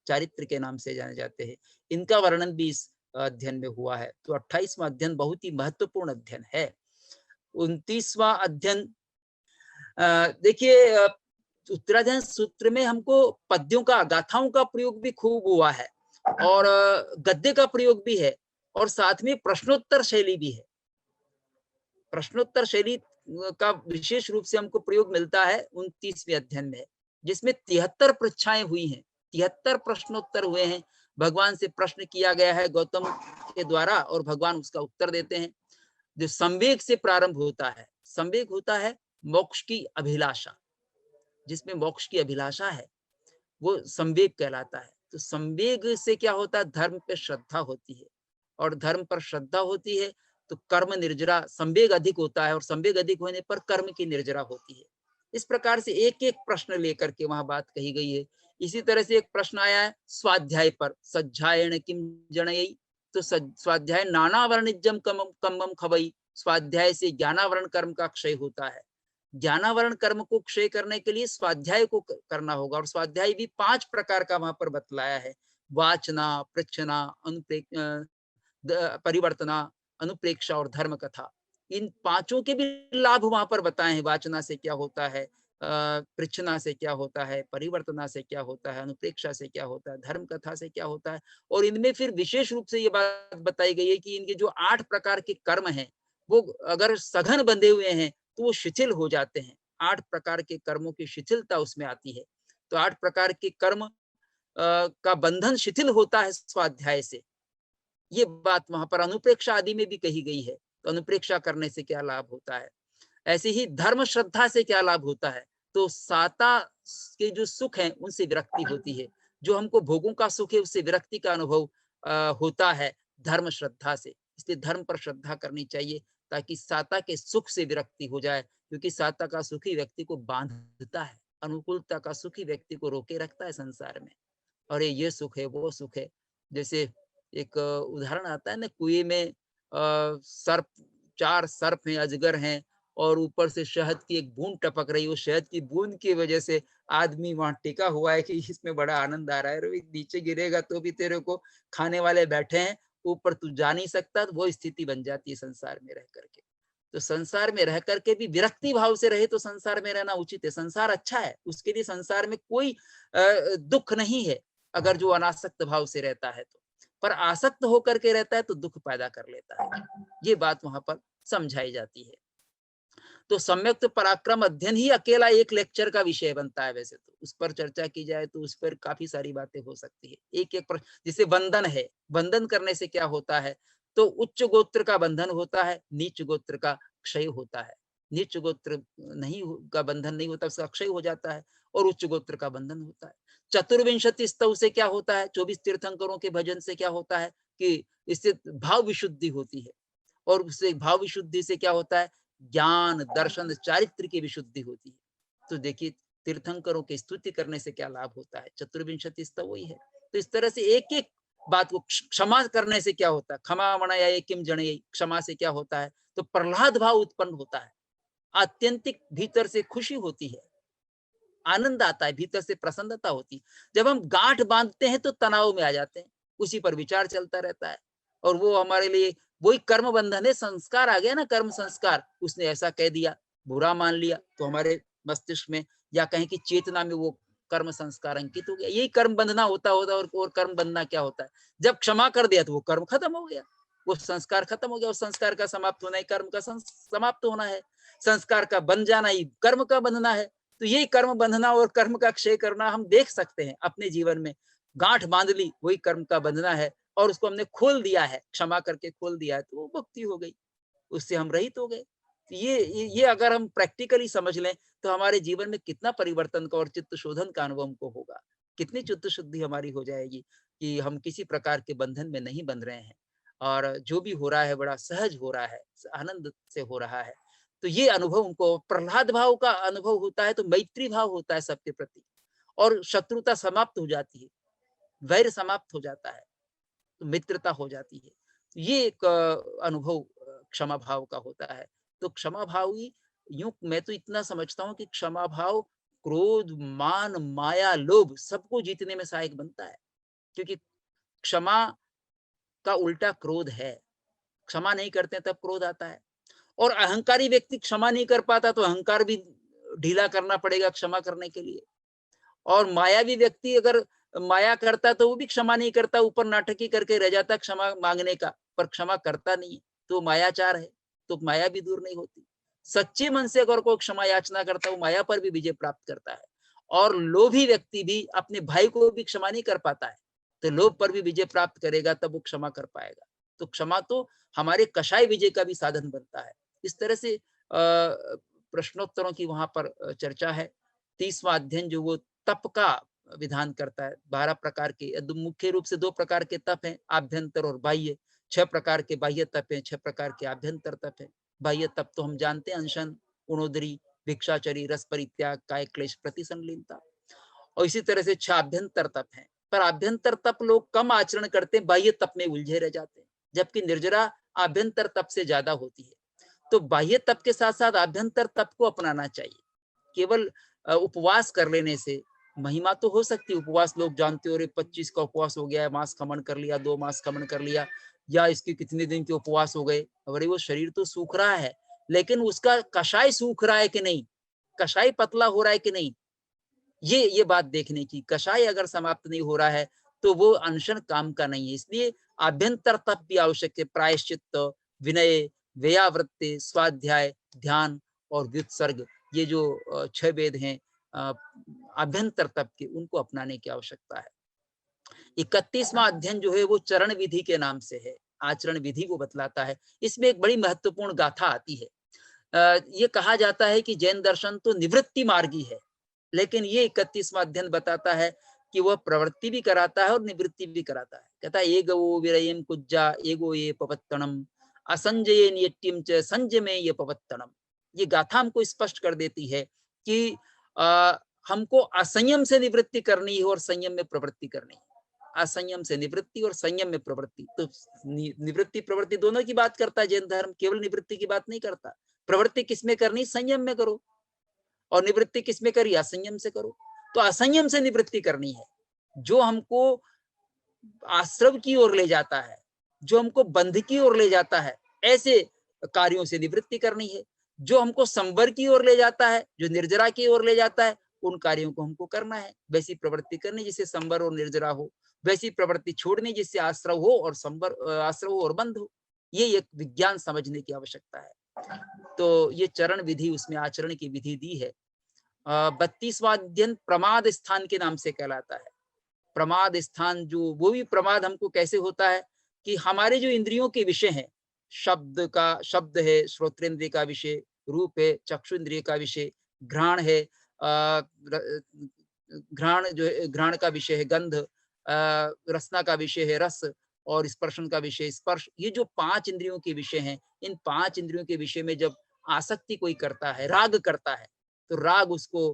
चारित्र के नाम से जाने जाते हैं। इनका वर्णन भी इस अध्ययन में हुआ है। तो 28वां अध्ययन बहुत ही महत्वपूर्ण अध्ययन है। 29वां अध्ययन देखिए, उत्तराध्ययन सूत्र में हमको पद्यों का, गाथाओं का प्रयोग भी खूब हुआ है, और गद्य का प्रयोग भी है, और साथ में प्रश्नोत्तर शैली भी है। प्रश्नोत्तर शैली का विशेष रूप से हमको प्रयोग मिलता है 29वें अध्ययन में, जिसमें 73 परीक्षाएं हुई हैं, 73 प्रश्नोत्तर हुए हैं। भगवान से प्रश्न किया गया है गौतम के द्वारा, और भगवान उसका उत्तर देते हैं। जो संवेग से प्रारंभ होता है, संवेग होता है मोक्ष की अभिलाषा, जिसमें मोक्ष की अभिलाषा है वो संवेग कहलाता है। तो संवेग से क्या होता है? धर्म पे श्रद्धा होती है, और धर्म पर श्रद्धा होती है तो कर्म निर्जरा, संवेग अधिक होता है, और संवेग अधिक होने पर कर्म की निर्जरा होती है। इस प्रकार से एक एक प्रश्न लेकर के वहां बात कही गई है। इसी तरह से एक प्रश्न आया है स्वाध्याय पर, सज्जायण किम जनयी। तो स्वाध्याय नानावर्णिजम कम्मम खवई, स्वाध्याय से ज्ञानावरण कर्म का क्षय होता है। ज्ञानावरण कर्म को क्षय करने के लिए स्वाध्याय को करना होगा, और स्वाध्याय भी 5 प्रकार का वहां पर बतलाया है: वाचना, पृच्छना, परिवर्तना, अनुप्रेक्षा और धर्म कथा। इन 5 के भी लाभ वहां पर बताए हैं। वाचना से क्या होता है, पृच्छना से क्या होता है, परिवर्तना से क्या होता है, अनुप्रेक्षा से क्या होता है, धर्म कथा से क्या होता है। और इनमें फिर विशेष रूप से ये बात बताई गई है कि इनके जो 8 प्रकार के कर्म हैं वो अगर सघन बंधे हुए हैं तो वो शिथिल हो जाते हैं। 8 प्रकार के कर्मों की शिथिलता उसमें आती है। तो 8 प्रकार के कर्म का बंधन शिथिल होता है स्वाध्याय से। ये बात वहां पर अनुप्रेक्षा आदि में भी कही गई है। तो अनुप्रेक्षा करने से क्या लाभ होता है, ऐसे ही धर्म श्रद्धा से क्या लाभ होता है। तो साता के जो सुख हैं उनसे विरक्ति होती है, जो हमको भोगों का सुख है उससे विरक्ति का अनुभव होता है धर्म श्रद्धा से। इसलिए धर्म पर श्रद्धा करनी चाहिए ताकि साता के सुख से विरक्ति हो जाए, क्योंकि साता का सुख ही व्यक्ति को बांधता है, अनुकूलता का सुख ही व्यक्ति को रोके रखता है संसार में। और ये सुख है, वो सुख है। जैसे एक उदाहरण आता है ना, कुएं में सर्प, 4 सर्प हैं, अजगर हैं, और ऊपर से शहद की एक बूंद टपक रही, वो शहद की बूंद की वजह से आदमी वहां टिका हुआ है कि इसमें बड़ा आनंद आ रहा है, अरे नीचे गिरेगा तो भी तेरे को खाने वाले बैठे हैं, ऊपर तू जा नहीं सकता। तो वो स्थिति बन जाती है संसार में रह करके। तो संसार में रह करके भी विरक्ति भाव से रहे तो संसार में रहना उचित है। संसार अच्छा है, उसके लिए संसार में कोई दुख नहीं है, अगर जो अनासक्त भाव से रहता है तो। पर आसक्त होकर के रहता है तो दुख पैदा कर लेता है, ये बात वहां पर समझाई जाती है। तो सम्यक्त पराक्रम अध्ययन ही अकेला एक लेक्चर का विषय बनता है। वैसे तो उस पर चर्चा की जाए तो उस पर काफी सारी बातें हो सकती है। एक एक जैसे बंधन है, बंधन करने से क्या होता है, तो उच्च गोत्र का बंधन होता है, नीच गोत्र का क्षय होता है। नीच गोत्र नहीं का बंधन नहीं होता, उसका क्षय हो जाता है, और उच्च गोत्र का बंधन होता है। चतुर्विंशति स्तव से क्या होता है, 24 तीर्थंकरों के भजन से क्या होता है कि इससे भाव विशुद्धि होती है, और उससे भाव विशुद्धि से क्या होता है, ज्ञान दर्शन चारित्र की विशुद्धि होती है। तो देखिए तीर्थंकरों की स्तुति करने से क्या लाभ होता है, चतुर्विंशति स्तव वही है। तो इस तरह से एक एक बात को क्षमा करने से क्या होता है, क्षमा मणया किम जने, क्षमा से क्या होता है, तो प्रहलाद भाव उत्पन्न होता है, आत्यंतिक भीतर से खुशी होती है, आनंद आता है, भीतर से प्रसन्नता होती है। जब हम गांठ बांधते हैं तो तनाव में आ जाते हैं, उसी पर विचार चलता रहता है, और वो हमारे लिए वही कर्म बंधन है। संस्कार आ गया ना, कर्म संस्कार, उसने ऐसा कह दिया, बुरा मान लिया, तो हमारे मस्तिष्क में या कहें कि चेतना में वो कर्म संस्कार अंकित हो गया। यही कर्म बंधना होता होता और कर्म बंधना क्या होता है, जब क्षमा कर दिया तो वो कर्म खत्म हो गया, वो संस्कार खत्म हो गया। उस संस्कार का समाप्त होना ही कर्म का समाप्त होना है, संस्कार का बन जाना ही कर्म का बंधना है। तो यही कर्म बंधना और कर्म का क्षय करना हम देख सकते हैं अपने जीवन में। गांठ बांध ली, वही कर्म का बंधना है, और उसको हमने खोल दिया है, क्षमा करके खोल दिया है, तो वो मुक्ति हो गई, उससे हम रहित हो गए। ये अगर हम प्रैक्टिकली समझ लें तो हमारे जीवन में कितना परिवर्तन का और चित्त शोधन का अनुभव हमको होगा, कितनी चित्त शुद्धि हमारी हो जाएगी कि हम किसी प्रकार के बंधन में नहीं बंध रहे हैं, और जो भी हो रहा है बड़ा सहज हो रहा है, आनंद से हो रहा है। तो ये अनुभव उनको, प्रहलाद भाव का अनुभव होता है तो मैत्री भाव होता है सबके प्रति, और शत्रुता समाप्त हो जाती है, वैर समाप्त हो जाता है, तो मित्रता हो जाती है। ये एक अनुभव क्षमा भाव का होता है। तो क्षमा भाव ही, यूं मैं तो इतना समझता हूं कि क्षमा भाव क्रोध मान माया लोभ सबको जीतने में सहायक बनता है, क्योंकि क्षमा का उल्टा क्रोध है। क्षमा नहीं करते तब क्रोध आता है, और अहंकारी व्यक्ति क्षमा नहीं कर पाता तो अहंकार भी ढीला करना पड़ेगा क्षमा करने के लिए। और मायावी व्यक्ति अगर माया करता तो वो भी क्षमा नहीं करता, ऊपर नाटकी करके रह जाता क्षमा मांगने का, पर क्षमा करता नहीं, तो मायाचार है, तो माया भी दूर नहीं होती। सच्चे मन से अगर कोई क्षमा याचना करता है वो माया पर भी विजय प्राप्त करता है। और लोभी व्यक्ति भी अपने भाई को भी क्षमा नहीं कर पाता है, तो लोभ पर भी विजय प्राप्त करेगा, तब वो क्षमा कर पाएगा। तो क्षमा तो हमारे कषाय विजय का भी साधन बनता है। इस तरह से प्रश्नोत्तरों की वहां पर चर्चा है। 30वां अध्ययन जो वो तप का विधान करता है, 12 प्रकार के, मुख्य रूप से 2 प्रकार के तप हैं, आभ्यंतर और बाह्य। 6 प्रकार के बाह्य तप हैं, 6 प्रकार के आभ्यंतर तप हैं। बाह्य तप तो हम जानते हैं, अनशन, उणोदरी, भिक्षाचरी, रस परित्याग, काय क्लेश, प्रतिसंलीनता, और इसी तरह से 6 आभ्यंतर तप हैं। पर आभ्यंतर तप लोग कम आचरण करते हैं, बाह्य तप में उलझे रह जाते हैं, जबकि निर्जरा आभ्यंतर तप से ज्यादा होती है। तो बाह्य तप के साथ साथ आभ्यंतर तप को अपनाना चाहिए। केवल उपवास कर लेने से महिमा तो हो सकती है, उपवास लोग जानते हो, 25 का उपवास हो गया है, मांस खमन कर लिया, 2 मांस खमन कर लिया, या इसके कितने दिन के उपवास हो गए, अरे वो शरीर तो सूख रहा है, लेकिन उसका कषाय सूख रहा है कि नहीं, कषाय पतला हो रहा है कि नहीं, ये बात देखने की। कषाय अगर समाप्त नहीं हो रहा है तो वो अनशन काम का नहीं है। इसलिए आभ्यंतर तप भी आवश्यक है, प्रायश्चित, विनय, व्ययावृत्ति, स्वाध्याय, ध्यान और व्युत्सर्ग, ये जो 6 वेद हैं आभ्यंतर तप के, उनको अपनाने की आवश्यकता है। 31वां अध्ययन जो है वो चरण विधि के नाम से है, आचरण विधि को बतलाता है। इसमें एक बड़ी महत्वपूर्ण गाथा आती है। ये कहा जाता है कि जैन दर्शन तो निवृत्ति मार्गी है, लेकिन ये 31वां अध्ययन बताता है कि वह प्रवृत्ति भी कराता है और निवृत्ति भी कराता है। कहता है एगो विरयम कुज्जा एगो ये पवत्तनम असंजय नियट्यम च संजमे ये पवत्तनम। ये गाथा हमको स्पष्ट कर देती है कि हमको असंयम से निवृत्ति करनी है और संयम में प्रवृत्ति करनी है। असंयम से निवृत्ति और संयम में प्रवृत्ति, तो निवृत्ति प्रवृत्ति दोनों की बात करता है जैन धर्म, केवल निवृत्ति की बात नहीं करता। प्रवृत्ति किसमें करनी? संयम में करो। और निवृत्ति किसमें करी? असंयम से करो। तो असंयम से निवृत्ति करनी है, जो हमको आश्रव की ओर ले जाता है, जो हमको बंध की ओर ले जाता है, ऐसे कार्यों से निवृत्ति करनी है। जो हमको संवर की ओर ले जाता है, जो निर्जरा की ओर ले जाता है, उन कार्यों को हमको करना है। वैसी प्रवृत्ति करनी जिससे संवर और निर्जरा हो, वैसी प्रवृत्ति छोड़नी जिससे आश्रव हो और संवर, आश्रव हो और बंध हो। ये एक विज्ञान समझने की आवश्यकता है। तो ये चरण विधि, उसमें आचरण की विधि दी है। 32वां अध्ययन प्रमाद स्थान के नाम से कहलाता है। प्रमाद स्थान, जो वो भी प्रमाद हमको कैसे होता है कि हमारे जो इंद्रियों के विषय हैं, शब्द है श्रोत्रेंद्रिय का विषय, रूप है चक्षु इंद्रिय का विषय, घ्राण है, घ्राण जो है, घ्राण का विषय है गंध, रसना का विषय है रस, और स्पर्शन का विषय स्पर्श। ये जो 5 इंद्रियों के विषय हैं, इन 5 इंद्रियों के विषय में जब आसक्ति कोई करता है, राग करता है, तो राग उसको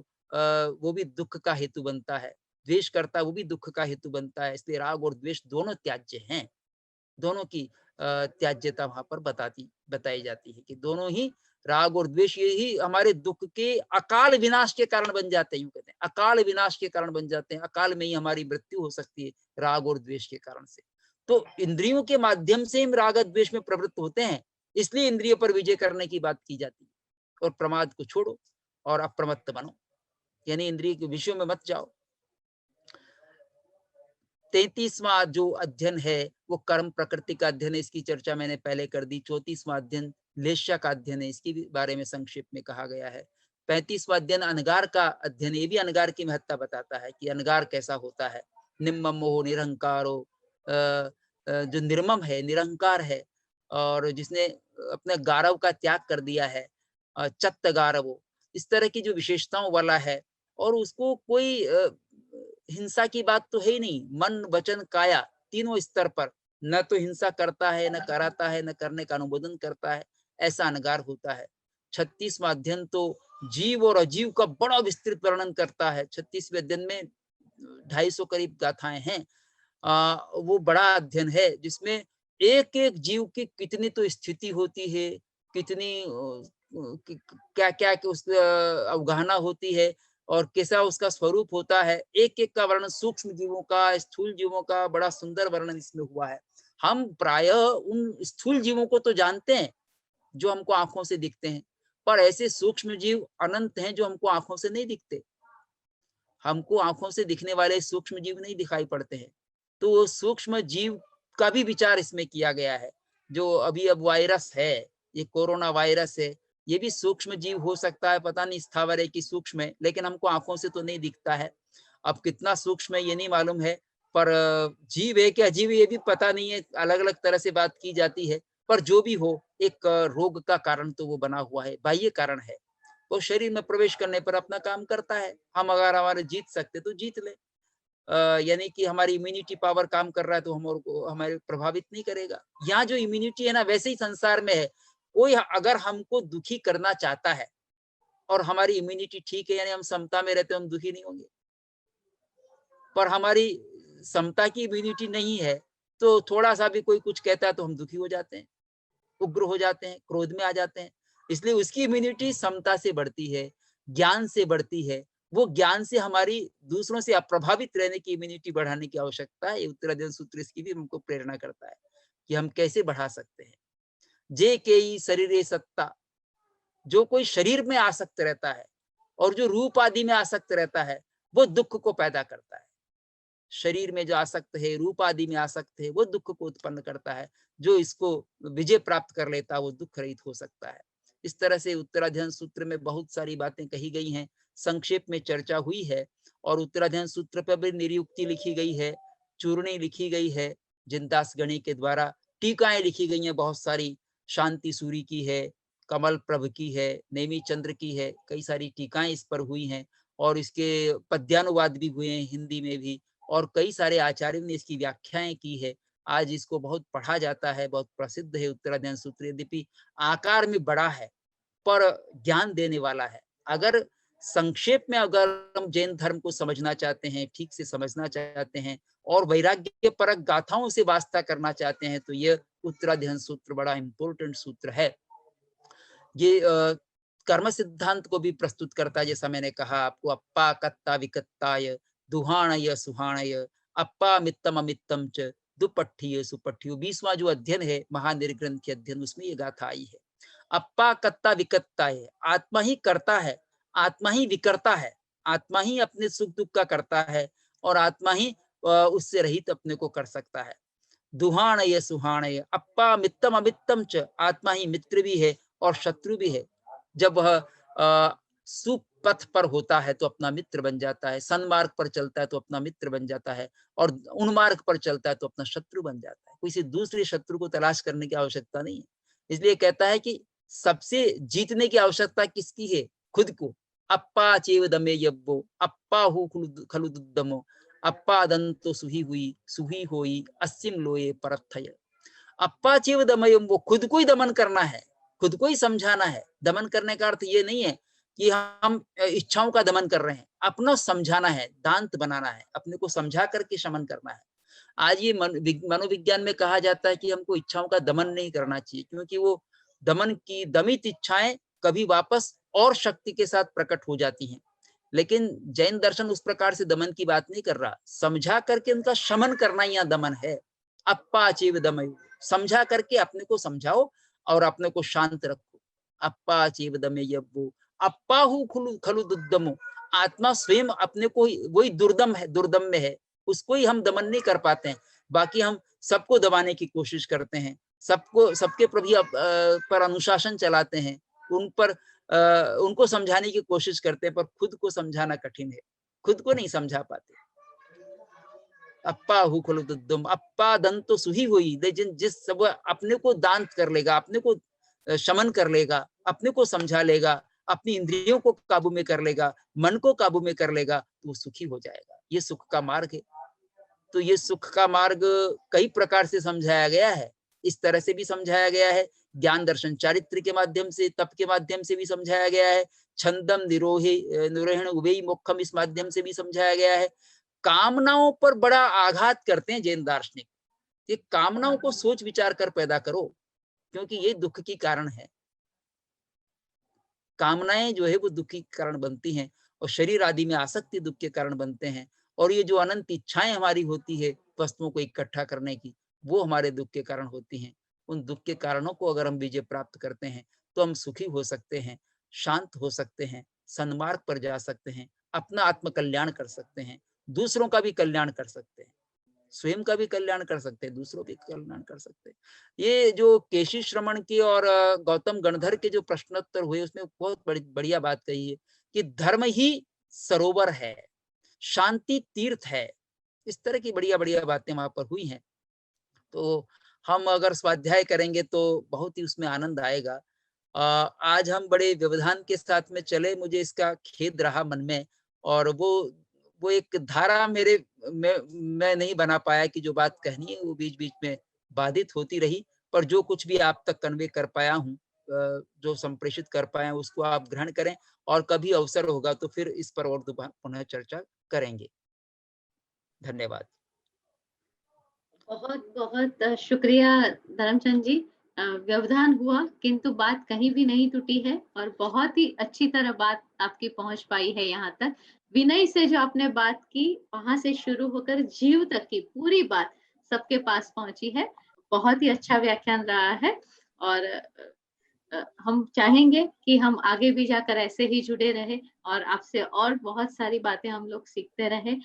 वो भी दुख का हेतु बनता है। द्वेष करता है, वो भी दुख का हेतु बनता है। इसलिए राग और द्वेष दोनों त्याज्य हैं। दोनों की त्याज्यता वहां पर बताई जाती है कि दोनों ही, राग और द्वेष, ये ही हमारे दुख के अकाल विनाश के कारण बन जाते हैं। यूं कहते हैं अकाल विनाश के कारण बन जाते हैं। अकाल में ही हमारी मृत्यु हो सकती है राग और द्वेष के कारण से। तो इंद्रियों के माध्यम से हम राग द्वेष में प्रवृत्त होते हैं, इसलिए इंद्रियों पर विजय करने की बात की जाती है। और प्रमाद को छोड़ो और अप्रमत्त बनो, यानी इंद्रिय के विषयों में मत जाओ। 33वां जो अध्ययन है वो कर्म प्रकृति का अध्ययन है, इसकी चर्चा मैंने पहले कर दी। 34वां अध्ययन लेश्या का अध्ययन है, इसके बारे में संक्षेप में कहा गया है। 35वां अध्ययन अनगार का अध्ययन, ये भी अनगार की महत्ता बताता है कि अनगार कैसा होता है। निम्मम मोह निरहंकारो, जो निर्मम है, निरहंकार है, और जिसने अपने गारव का त्याग कर दिया है, चत्त गारवो, इस तरह की जो विशेषताओं वाला है, और उसको कोई हिंसा की बात तो है ही नहीं। मन वचन काया तीनों स्तर पर न तो हिंसा करता है, न कराता है, न करने का अनुमोदन करता है, ऐसा अनगार होता है। 36वां अध्ययन तो जीव और अजीव का बड़ा विस्तृत वर्णन करता है। 36वें अध्ययन में 250 करीब गाथाएं हैं। वो बड़ा अध्ययन है जिसमें एक एक जीव की कितनी तो स्थिति होती है, कितनी क्या क्या उस अवगाहना होती है, और कैसा उसका स्वरूप होता है। एक एक का वर्णन, सूक्ष्म जीवों का, स्थूल जीवों का बड़ा सुंदर वर्णन इसमें हुआ है। हम प्रायः उन स्थूल जीवों को तो जानते हैं जो हमको आंखों से दिखते हैं, पर ऐसे सूक्ष्म जीव अनंत हैं जो हमको आंखों से नहीं दिखते। हमको आंखों से दिखने वाले सूक्ष्म जीव नहीं दिखाई पड़ते हैं। तो वो सूक्ष्म जीव का भी विचार इसमें किया गया है। जो अभी अब वायरस है, ये कोरोना वायरस है, ये भी सूक्ष्म जीव हो सकता है, पता नहीं स्थावर है कि सूक्ष्म है, लेकिन हमको आंखों से तो नहीं दिखता है। अब कितना सूक्ष्म है ये नहीं मालूम है, पर जीव है कि अजीब ये भी पता नहीं है। अलग अलग तरह से बात की जाती है, पर जो भी हो, एक रोग का कारण तो वो बना हुआ है, बाह्य कारण है। वो शरीर में प्रवेश करने पर अपना काम करता है। हम अगर हमारे जीत सकते तो जीत ले, यानी कि हमारी इम्यूनिटी पावर काम कर रहा है तो हमारे प्रभावित नहीं करेगा। यहाँ जो इम्यूनिटी है ना, वैसे ही संसार में है। कोई अगर हमको दुखी करना चाहता है और हमारी इम्यूनिटी ठीक है, यानी हम समता में रहते, हम दुखी नहीं होंगे। पर हमारी समता की इम्यूनिटी नहीं है, तो थोड़ा सा भी कोई कुछ कहता है तो हम दुखी हो जाते हैं, उग्र हो जाते हैं, क्रोध में आ जाते हैं। इसलिए उसकी इम्यूनिटी समता से बढ़ती है, ज्ञान से बढ़ती है। वो ज्ञान से हमारी दूसरों से अप्रभावित रहने की इम्यूनिटी बढ़ाने की आवश्यकता है। ये उत्तराध्ययन सूत्र इसकी भी हमको प्रेरणा करता है कि हम कैसे बढ़ा सकते हैं। जे के शरीर सत्ता, जो कोई शरीर में आसक्त रहता है और जो रूप आदि में आसक्त रहता है, वो दुख को पैदा करता है। शरीर में जो आसक्त है, रूप आदि में आसक्त है, वो दुख को उत्पन्न करता है। जो इसको विजय प्राप्त कर लेता है वो दुख रहित हो सकता है। इस तरह से उत्तराध्ययन सूत्र में बहुत सारी बातें कही गई हैं, संक्षेप में चर्चा हुई है। और उत्तराध्ययन सूत्र पर भी निरुक्ति लिखी गई है, चूर्णी लिखी गई है जिनदास गणी के द्वारा, टीकाएं लिखी गई हैं बहुत सारी, शांति सूरी की है, कमल प्रभ की है, नेमी चंद्र की है, कई सारी टीकाएं इस पर हुई हैं। और इसके पद्यानुवाद भी हुए हैं हिंदी में भी, और कई सारे आचार्यों ने इसकी व्याख्याएं की है। आज इसको बहुत पढ़ा जाता है, बहुत प्रसिद्ध है उत्तराध्ययन सूत्र। यद्यपि आकार में बड़ा है पर ज्ञान देने वाला है। अगर संक्षेप में अगर हम जैन धर्म को समझना चाहते हैं, ठीक से समझना चाहते हैं और वैराग्य परक गाथाओं से वास्ता करना चाहते हैं, तो यह उत्तराध्ययन सूत्र बड़ा इंपॉर्टेंट सूत्र है। ये कर्म सिद्धांत को भी प्रस्तुत करता है। जैसा मैंने कहा आपको, अप्पा कत्ता विकत्ताय दुहाणय सुहाणय अप्पा मित्तम अमित्तम च दुपट्ठीय सुपट्ठीय। 20वां जो अध्ययन है महानिर्ग्रंथी अध्ययन, उसमें ये गाथा आई है। अप्पा कत्ता विकत्ताय, आत्मा ही करता है, आत्मा ही विकर्ता है, आत्मा ही अपने सुख दुख का करता है और आत्मा ही उससे रहित अपने को कर सकता है। दुहाणय सुहाणय अप्पा मित्तम अमित्तम च, आत्मा ही मित्र भी है और शत्रु भी है। जब वह सुपथ पर होता है तो अपना मित्र बन जाता है, सन्मार्ग पर चलता है तो अपना मित्र बन जाता है, और उन्मार्ग पर चलता है तो अपना शत्रु बन जाता है। किसी दूसरे शत्रु को तलाश करने की आवश्यकता नहीं है। इसलिए कहता है कि सबसे जीतने की आवश्यकता किसकी है? खुद को। अप्पा चेव दमे यब्बो अप्पा हु खलु दुद्दमो अप्पा दंतो सुही होई अस्सिम लोए परथय। अप्पा चेव दमयम, वो खुद को ही दमन करना है, खुद को ही समझाना है। दमन करने का अर्थ ये नहीं है कि हम इच्छाओं का दमन कर रहे हैं, अपना समझाना है, दांत बनाना है, अपने को समझा करके शमन करना है। आज ये मनोविज्ञान में कहा जाता है कि हमको इच्छाओं का दमन नहीं करना चाहिए, क्योंकि वो दमन की दमित इच्छाएं कभी वापस और शक्ति के साथ प्रकट हो जाती हैं। लेकिन जैन दर्शन उस प्रकार से दमन की बात नहीं कर रहा, समझा करके उनका शमन करना यहाँ दमन है। अप्पा चेव दमय, समझा करके अपने को समझाओ और अपने को शांत रखो। अप्पा चेव दमे यब्बो अप्पा हु खलु दुद्दमो, आत्मा स्वयं अपने को वही दुर्दम है, दुर्दम में है, उसको ही हम दमन नहीं कर पाते हैं। बाकी हम सबको दबाने की कोशिश करते हैं, सबको सबके प्रति पर अनुशासन चलाते हैं, उन पर उनको समझाने की कोशिश करते हैं, पर खुद को समझाना कठिन है, खुद को नहीं समझा पाते। अप्पा हु खलु दुद्दम अप्पा दंतो सुही हुई, जिस सब अपने को दांत कर लेगा, अपने को शमन कर लेगा, अपने को समझा लेगा, अपनी इंद्रियों को काबू में कर लेगा, मन को काबू में कर लेगा, तो वो सुखी हो जाएगा। ये सुख का मार्ग है। तो ये सुख का मार्ग कई प्रकार से समझाया गया है। इस तरह से भी समझाया गया है, ज्ञान दर्शन चारित्र के माध्यम से, तप के माध्यम से भी समझाया गया है, छंदम निरोहण उभय मोक्षम इस माध्यम से भी समझाया गया है। कामनाओं पर बड़ा आघात करते हैं जैन दार्शनिक। ये कामनाओं को सोच विचार कर पैदा करो, क्योंकि ये दुख की कारण है। कामनाएं जो है वो दुख की कारण बनती हैं, और शरीर आदि में आसक्ति दुख के कारण बनते हैं। और ये जो अनंत इच्छाएं हमारी होती है वस्तुओं को इकट्ठा करने की, वो हमारे दुख के कारण होती हैं। उन दुख के कारणों को अगर हम विजय प्राप्त करते हैं तो हम सुखी हो सकते हैं, शांत हो सकते हैं, सन्मार्ग पर जा सकते हैं, अपना आत्म कल्याण कर सकते हैं, दूसरों का भी कल्याण कर सकते हैं, स्वयं का भी कल्याण कर सकते हैं, दूसरों का कल्याण कर सकते हैं। ये जो केशी श्रमण की और गौतम गणधर के जो प्रश्नोत्तर हुए, उसमें बहुत बढ़िया बात कही है कि धर्म ही सरोवर है, शांति तीर्थ है। इस तरह की बढ़िया बढ़िया बातें वहां पर हुई हैं। तो हम अगर स्वाध्याय करेंगे तो बहुत ही उसमें आनंद आएगा। आज हम बड़े व्यवधान के साथ में चले, मुझे इसका खेद रहा मन में, और वो एक धारा मेरे मैं नहीं बना पाया कि जो बात कहनी है वो बीच बीच में बाधित होती रही। पर जो कुछ भी आप तक कन्वे कर पाया हूँ, जो संप्रेषित कर पाया हूँ, उसको आप ग्रहण करें, और कभी अवसर होगा तो फिर इस पर और पुनः चर्चा करेंगे। धन्यवाद। बहुत बहुत शुक्रिया धर्मचंद जी। व्यवधान हुआ किंतु बात कहीं भी नहीं टूटी है, और बहुत ही अच्छी तरह बात आपकी पहुंच पाई है यहाँ तक। विनय से जो आपने बात की, वहां से शुरू होकर जीव तक की पूरी बात सबके पास पहुंची है। बहुत ही अच्छा व्याख्यान रहा है, और हम चाहेंगे कि हम आगे भी जाकर ऐसे ही जुड़े रहे और आपसे और बहुत सारी बातें हम लोग सीखते रहे।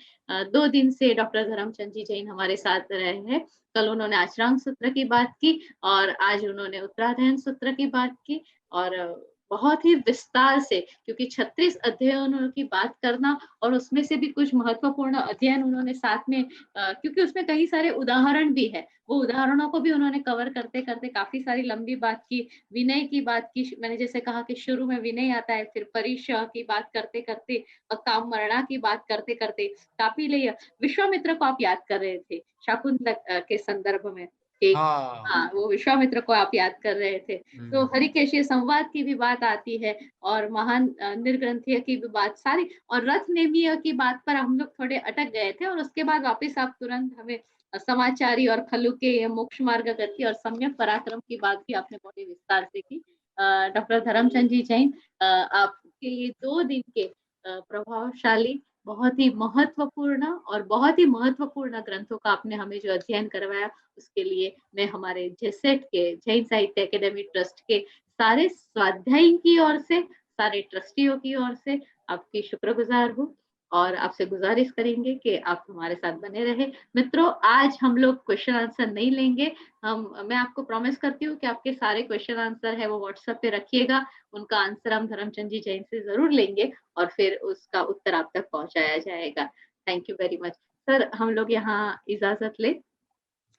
2 दिन से डॉक्टर धर्मचंद जी जैन हमारे साथ रहे हैं। कल उन्होंने आश्रांग सूत्र की बात की, और आज उन्होंने उत्तराधायन सूत्र की बात की, और बहुत ही विस्तार से, क्योंकि 36 अध्ययनों की बात करना, और उसमें से भी कुछ महत्वपूर्ण अध्ययन उन्होंने साथ में, क्योंकि उसमें कई सारे उदाहरण भी है, वो उदाहरणों को भी उन्होंने कवर करते करते काफी सारी लंबी बात की। विनय की बात की, मैंने जैसे कहा कि शुरू में विनय आता है, फिर परिशह की बात करते करते और काम मरणा की बात करते करते कापिलेय, विश्वामित्र को आप याद कर रहे थे शाकुंतल के संदर्भ में, एक हाँ, वो विश्वामित्र को आप याद कर रहे थे। तो हरिकेशीय संवाद की भी बात आती है, और महान निर्ग्रंथीय की भी बात सारी, और रथ नेमीय की बात पर हम लोग थोड़े अटक गए थे, और उसके बाद वापस आप तुरंत हमें समाचारी और खलु के मोक्ष मार्ग गति और सम्यक पराक्रम की बात भी आपने बड़े विस्तार से की। डॉक्टर धर्मचंद जी जैन, आपके ये 2 दिन के प्रभावशाली, बहुत ही महत्वपूर्ण और बहुत ही महत्वपूर्ण ग्रंथों का आपने हमें जो अध्ययन करवाया, उसके लिए मैं हमारे जेसेट के जैन साहित्य अकेडमी ट्रस्ट के सारे स्वाध्यायी की ओर से, सारे ट्रस्टियों की ओर से आपकी शुक्रगुजार हूँ और आपसे गुजारिश करेंगे कि आप हमारे साथ बने रहे। मित्रों, आज हम लोग क्वेश्चन आंसर नहीं लेंगे। मैं आपको प्रॉमिस करती हूँ कि आपके सारे क्वेश्चन आंसर है वो व्हाट्सएप पे रखिएगा, उनका आंसर हम धर्मचंद जी जैन से जरूर लेंगे और फिर उसका उत्तर आप तक पहुंचाया जाएगा। Thank you very much sir, हम लोग यहाँ इजाजत ले।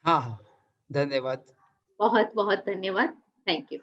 हाँ हाँ, धन्यवाद। बहुत बहुत धन्यवाद। Thank you.